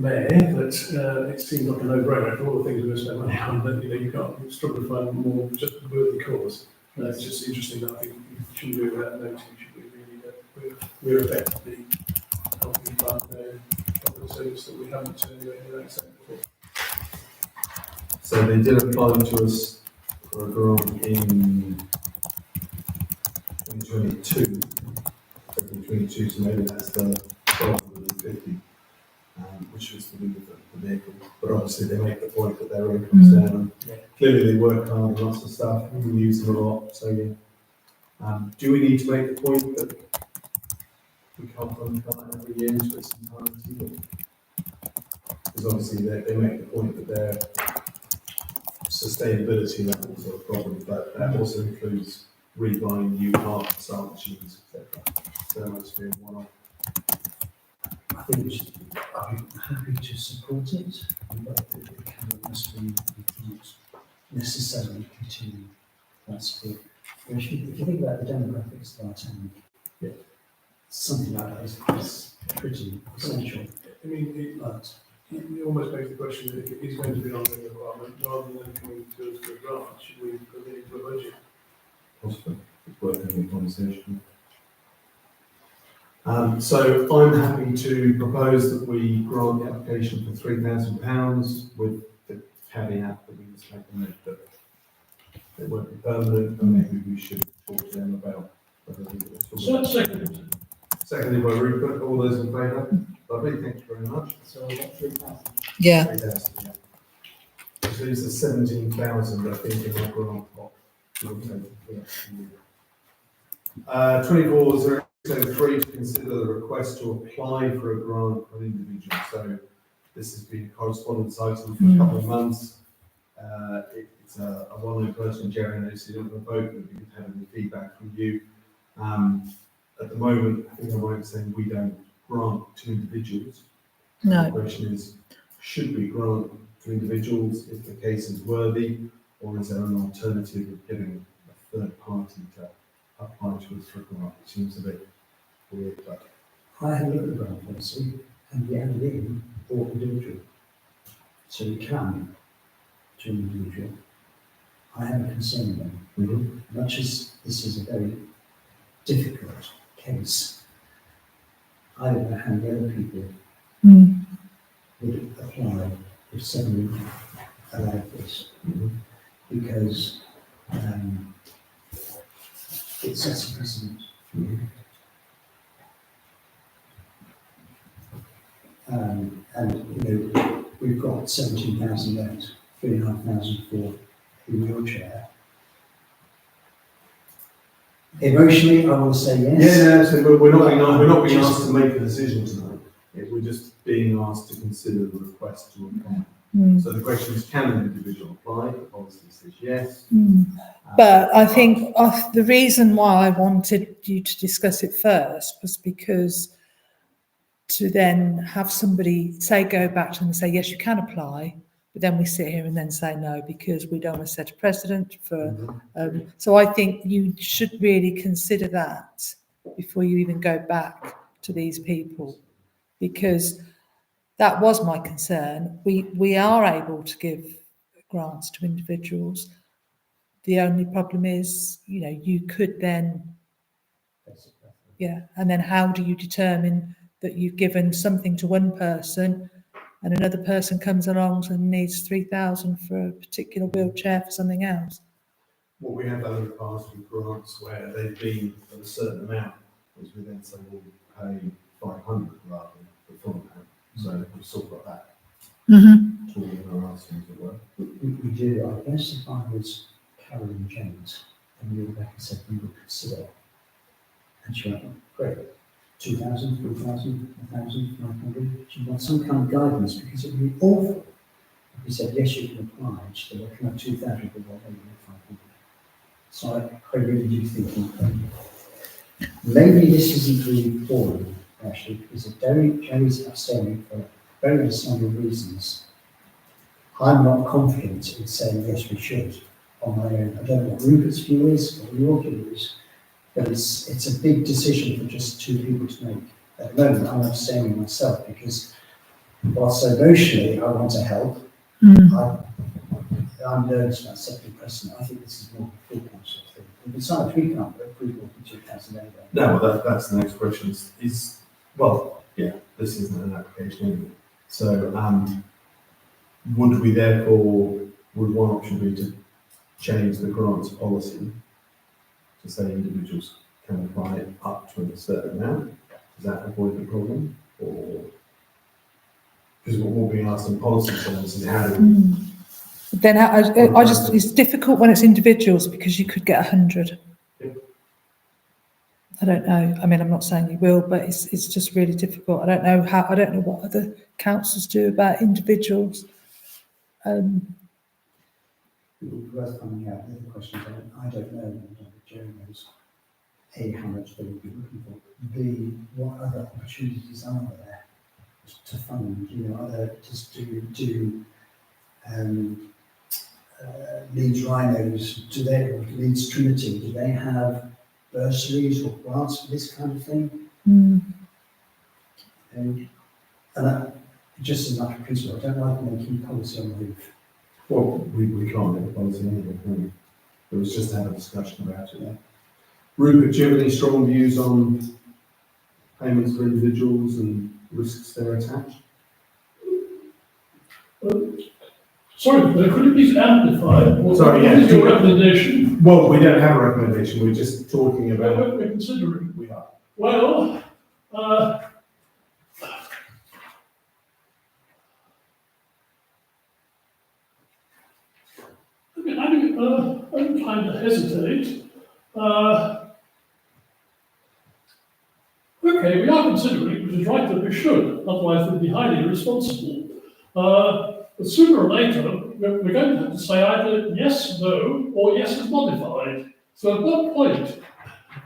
mayor that it seems like a no-brainer for all the things we're going to spend money on, that you can't struggle to find more just a worthy cause. It's just interesting that I think we shouldn't do without noting, should we really, that we're effectively helping fund a public service that we haven't in that extent before. So they did apply to us for a grant in 2022, so maybe that's the 1,250, which was to do with the vehicle. But obviously they make the point that their income's down. Yeah. Clearly they work hard on lots of stuff, we use them a lot, so yeah. Do we need to make the point that we can't fund that every year into its entirety? Because obviously they make the point that their sustainability levels are a problem, but that also includes rebuying new parts, start machines, etc. So that must be one-off. I think we should, I'm happy to support it, but I think it must be, we can't necessarily continue that support. If you think about the demographics of our town, something like that is pretty essential. I mean, But it almost begs the question that if it is going to be an ongoing requirement, rather than coming to us for a grant, should we put it into a budget? Possibly, it's worth having a conversation. So I'm happy to propose that we grant the application for £3,000 with the caveat that we must make a note that it won't be permanent, and maybe we should talk to them about whether they will talk So about. second, Secondly by Rupert, all those in favour? Lovely, thank you very much. so I've got 3,000. Yeah, 3,000, yeah. Which leaves us 17,000, I think, in our grant pot. 2403 to consider the request to apply for a grant for an individual. So this has been a correspondence item for a couple of months. It's a well-known person, Jerry, and so you don't have a vote, but we could have any feedback from you. At the moment, I think I'm right in saying we don't grant to individuals. no. The question is, should we grant to individuals if the case is worthy, or is there an alternative of getting a third party to apply to us for a grant? It seems a bit weird, but I had a look at the grant policy and we added in or individual. So we can to an individual. I have a concern then, much as this is a very difficult case, I don't know how many other people would apply if suddenly allowed this, because it sets a precedent. And you know, we've got 17,000 left, 3,500 for the wheelchair. Emotionally, I want to say yes. yeah, no, so we're not being asked to make a decision tonight. We're just being asked to consider the request to apply. So the question is, can an individual apply? The policy says yes. But I think the reason why I wanted you to discuss it first was because to then have somebody say, go back to them and say, yes, you can apply, but then we sit here and then say no, because we don't want to set a precedent for, so I think you should really consider that before you even go back to these people, because that was my concern. We are able to give grants to individuals. The only problem is, you know, you could then, and then how do you determine that you've given something to one person and another person comes along and needs 3,000 for a particular wheelchair for something else? What we have done in the past with grants where they've been at a certain amount, is we then say, we'll pay 500 rather than the full amount. So we've still got that tool in our arsenal, as it were. We do. I guess if I was Carolyn James and you were back and said we would consider, and she went, great, 2,000, 3,000, 1,000, 500. She wants some kind of guidance, because it would be awful if we said, yes, you can apply. She said, well, can I have 2,000, but what maybe 500. So I really do think maybe this isn't really falling, actually, because if Jerry's abstaining for very understandable reasons, I'm not confident in saying, yes, we should, on my own. I don't know what Rupert's view is, or your view is, but it's a big decision for just two people to make. At the moment, I'm abstaining myself, because whilst emotionally I want to help, I'm nervous about setting precedent. I think this is more of a full council thing. And besides, we can't put approval for 2,000 anyway. No, well, that's the next question. This isn't an application anyway. So, would one option be to change the grants policy to say individuals can apply up to a certain amount? Does that avoid the problem? Or, because what we're being asked in policy terms is how do we... Then it's difficult when it's individuals, because you could get 100. I don't know. I mean, I'm not saying you will, but it's just really difficult. I don't know what other councils do about individuals. It would be worth finding out. The other questions, I don't know. I don't know if Jerry knows. A, how much they would be looking for. B, what other opportunities are there to fund? You know, are there just do Leeds Rhinos, or Leeds Trinity, do they have bursaries or grants for this kind of thing? And just as a matter of principle, I don't like making policy on the roof. Well, we can't make a policy anyway, can we? It was just to have a discussion about it. Yeah. Rupert, do you have any strong views on payments for individuals and risks they're attached? Sorry, but could you please amplify what is your recommendation? Well, we don't have a recommendation. We're just talking about. We're considering. We are. Well, I'm trying to hesitate. Okay, we are considering, which is right that we should, otherwise we'd be highly irresponsible. But sooner or later, we're going to have to say either yes, no, or yes is modified. So at what point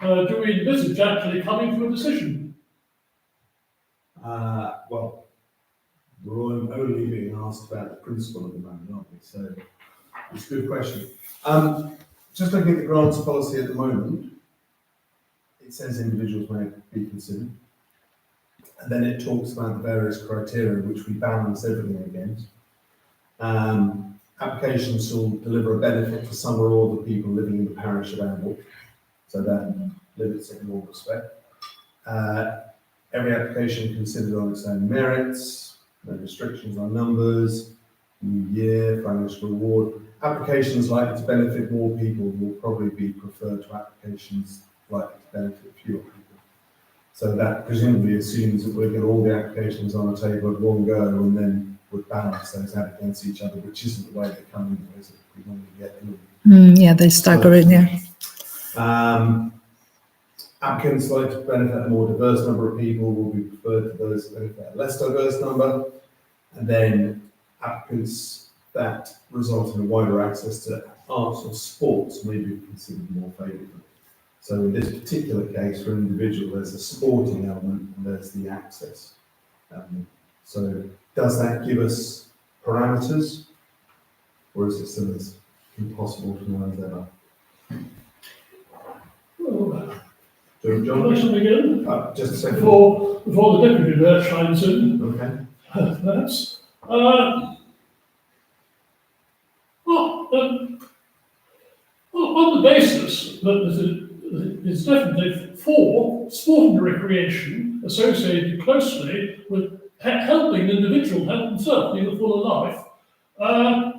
do we envisage actually coming to a decision? Well, We're only being asked about the principle at the moment, aren't we? So it's a good question. Just looking at the grants policy at the moment, it says individuals may be considered. And then it talks about the various criteria which we balance everything against. Applications will deliver a benefit to some or all the people living in the parish of Amble, so that limits it in all respect. Every application considered on its own merits, no restrictions on numbers, new year, financial reward. Applications likely to benefit more people will probably be preferred to applications likely to benefit fewer people. So that presumably assumes that we'll get all the applications on the table at one go and then would balance those out against each other, which isn't the way they come in, is it? We normally get them. Yeah, they stagger in, yeah. Applicants likely to benefit a more diverse number of people will be preferred to those that benefit a less diverse number. And then applicants that result in a wider access to arts or sports may be considered more favourable. So in this particular case, for an individual, there's a sporting element and there's the access. So does that give us parameters, or is it still as impossible to know as ever? Well, John? Can I begin? Just a second. Before the deputy there chimes in, Okay. perhaps. On the basis that it's definitely for sport and recreation associated closely with helping the individual help himself lead a fuller life, and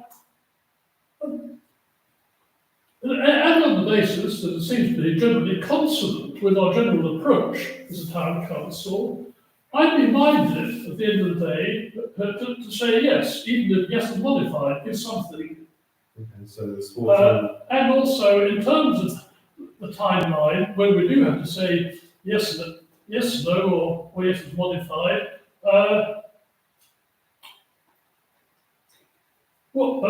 on the basis that it seems to be generally consonant with our general approach as a town council, I'd be minded at the end of the day to say yes, even if yes is modified, give something. Okay, so the sports. And also in terms of the timeline, when we do have to say yes, no, or yes is modified, what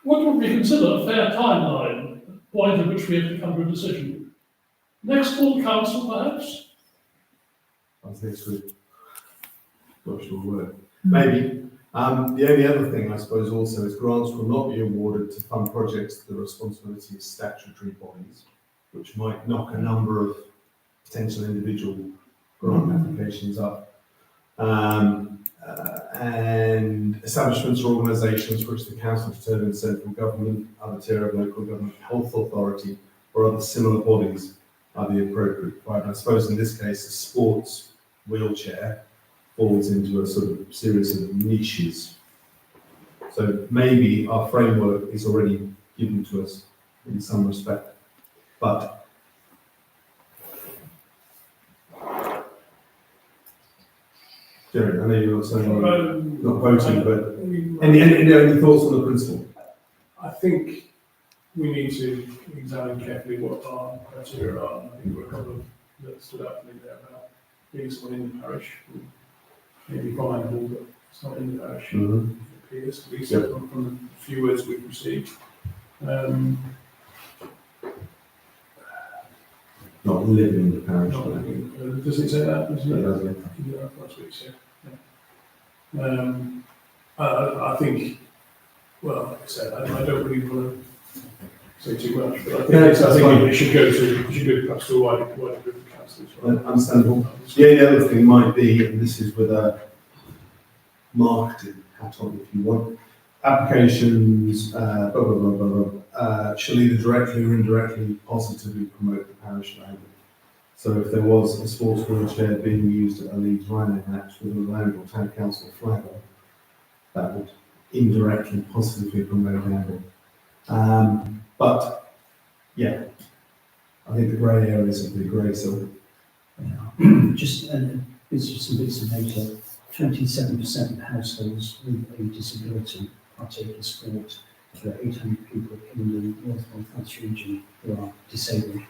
would we consider a fair timeline, point at which we have to come to a decision? Next full council, perhaps? I think it's good. Not sure word. Maybe. The only other thing, I suppose, also is grants will not be awarded to fund projects that the responsibility of statutory bodies, which might knock a number of potential individual grant applications up. And establishments or organisations which the council determines central government, other tier of local government, health authority, or other similar bodies are the appropriate provider. I suppose in this case, a sports wheelchair falls into a sort of series of niches. So maybe our framework is already given to us in some respect, but Jerry, I know you're not saying not voting, but any thoughts on the principle? I think we need to examine carefully what our criteria are. I think there were a couple of that stood out to me there about being someone in the parish, who maybe viable, but it's not in the parish. Mm-hmm. It appears, at least from the few words we've received. Not living in the parish. Does it say that? Doesn't it? Doesn't. Yeah, that's what it said. Yeah. I think, well, like I said, I don't really want to say too much, but I think, it should go perhaps to a wider group of councillors. Right? Understandable. The other thing might be, and this is with a marketing hat on if you want, applications shall either directly or indirectly positively promote the parish language. So if there was a sports wheelchair being used at a Leeds Rhino match with a local town council flag on, that would indirectly positively promote Amble. But yeah, I think the grey areas would be grey, so Just some bits of data. 27% of households with a disability partake in sport. There are 800 people in the North Northants region who are disabled.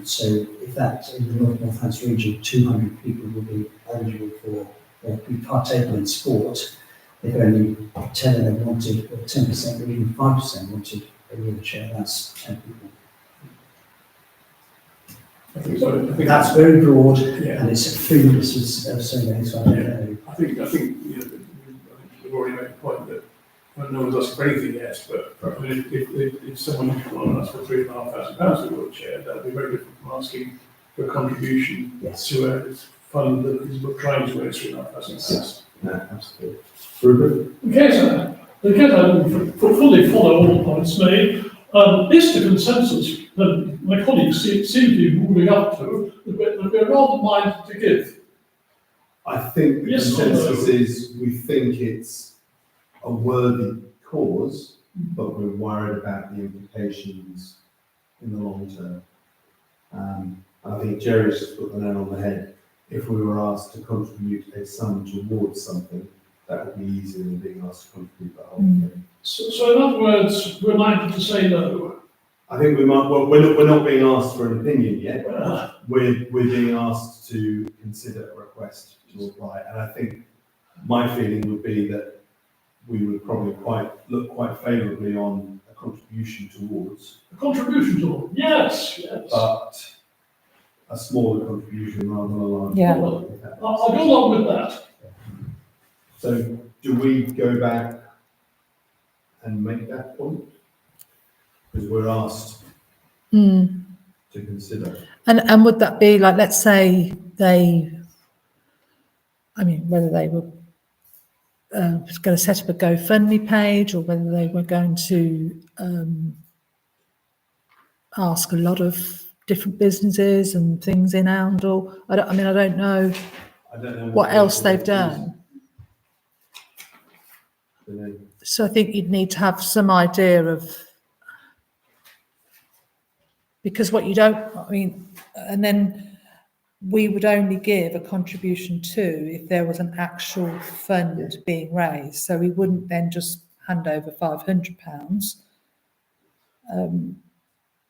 So if that in the North Northants region, 200 people will be eligible for or be partaking in sport. If only 10 of them wanted, or 10% or even 5% wanted a wheelchair, that's 10 people. I think so. I think That's very broad, Yeah. and it's a foodless survey, so I don't know. I think, you know, we've already made the point that no one's asked for anything yet, but I mean, if someone asks for £3,500 for a wheelchair, that would be very different from asking for a contribution Yes. to a fund that is trying to raise £3,500. No, absolutely. Rupert? In case I fully follow all the points made, is the consensus that my colleagues seem to be moving up to, that we're rather minded to give? I think the Yes or no? consensus is we think it's a worthy cause, but we're worried about the implications in the long term. I think Jerry's just put the nail on the head. If we were asked to contribute a sum towards something, that would be easier than being asked to contribute the whole thing. So in other words, we're minded to say no. I think we might, well, we're not being asked for an opinion yet. Uh, We're being asked to consider a request to apply, and I think my feeling would be that we would probably look quite favourably on a contribution towards, A contribution to it. Yes. but a smaller contribution rather than a larger. Yeah. one, if that makes I'll go sense. along with that. So do we go back and make that point? Because we're asked Mm. to consider. And would that be like, let's say whether they were going to set up a GoFundMe page, or whether they were going to ask a lot of different businesses and things in Oundle. I don't know I don't know what else they've done. I don't know. So I think you'd need to have some idea of, because what you don't, and then we would only give a contribution to if there was an actual fund being raised. So we wouldn't then just hand over £500.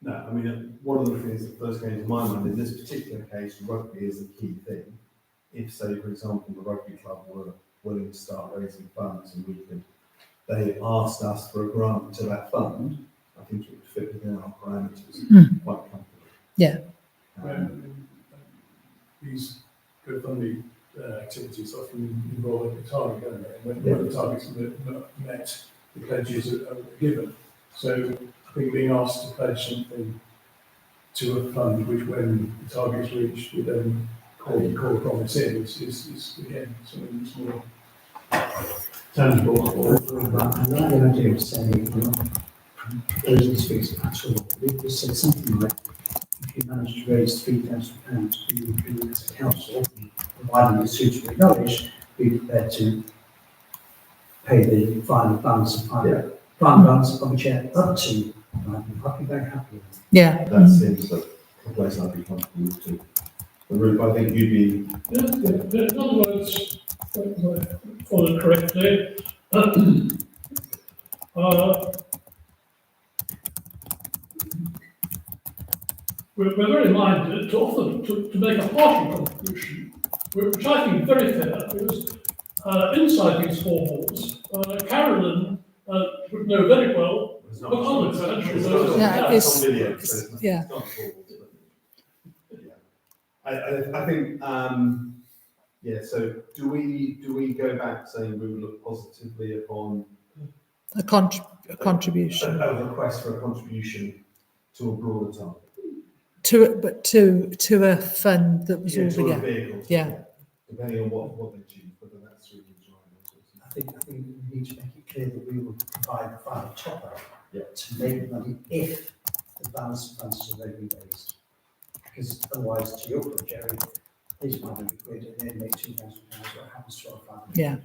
No, I mean, one of the things that first came to my mind in this particular case, rugby is the key thing. If, say, for example, the rugby club were willing to start raising funds and they asked us for a grant to that fund, I think it would fit within our parameters quite comfortably. Yeah. These GoFundMe activities often involve a target, don't they? And when the targets are not met, the pledges are given. So I think being asked to pledge something to a fund, which when the target is reached, would then call the promise in, is again something that's more tangible. And the idea of saying, we're not proposing this fix at all. We just said something like, if you manage to raise £3,000, we would be, as a council, providing it's suitably acknowledged, be prepared to pay the final balance of final balance of a chair up to. I'd be very happy with it. Yeah. That seems like a place I'd be comfortable with too. The Ruth, I think you'd be, In other words, follow correctly, we're very minded to offer to make a partial contribution, which I think is very fair, because inside these four walls, Carolyn would know very well it's what other financial it's services Yeah, have. it's on video, so it's not- yeah. it's not forward, but, yeah. I think, yeah, so do we go back saying we would look positively upon A contribution a request for a contribution to a broader target? to a fund that was Yeah, to a already, vehicle. yeah. Depending on what they choose, whether that's through the joint resources. I think we need to make it clear that we will provide the final top up Yeah. to make money if the balance of funds is already raised. Because otherwise, to your point, Jerry, these £500 and then make £2,000, what happens to our family? Yeah.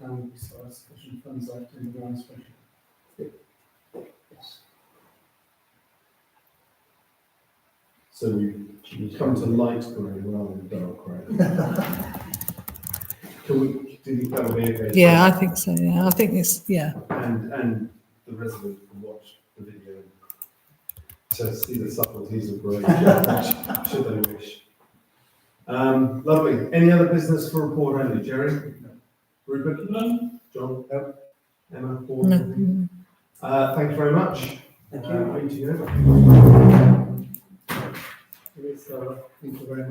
So sufficient funds left in the ground special. Yes. So we come to light grey rather than dark grey. Do you think that would be okay? Yeah, I think so. Yeah, I think it's, yeah. And the resident can watch the video to see the subtleties of grey, should they wish. Lovely. Any other business for report only, Jerry? Rupert? None? John? No? Emma? Paul? No. Thank you very much. Thank you. Meeting over. Thank you very much.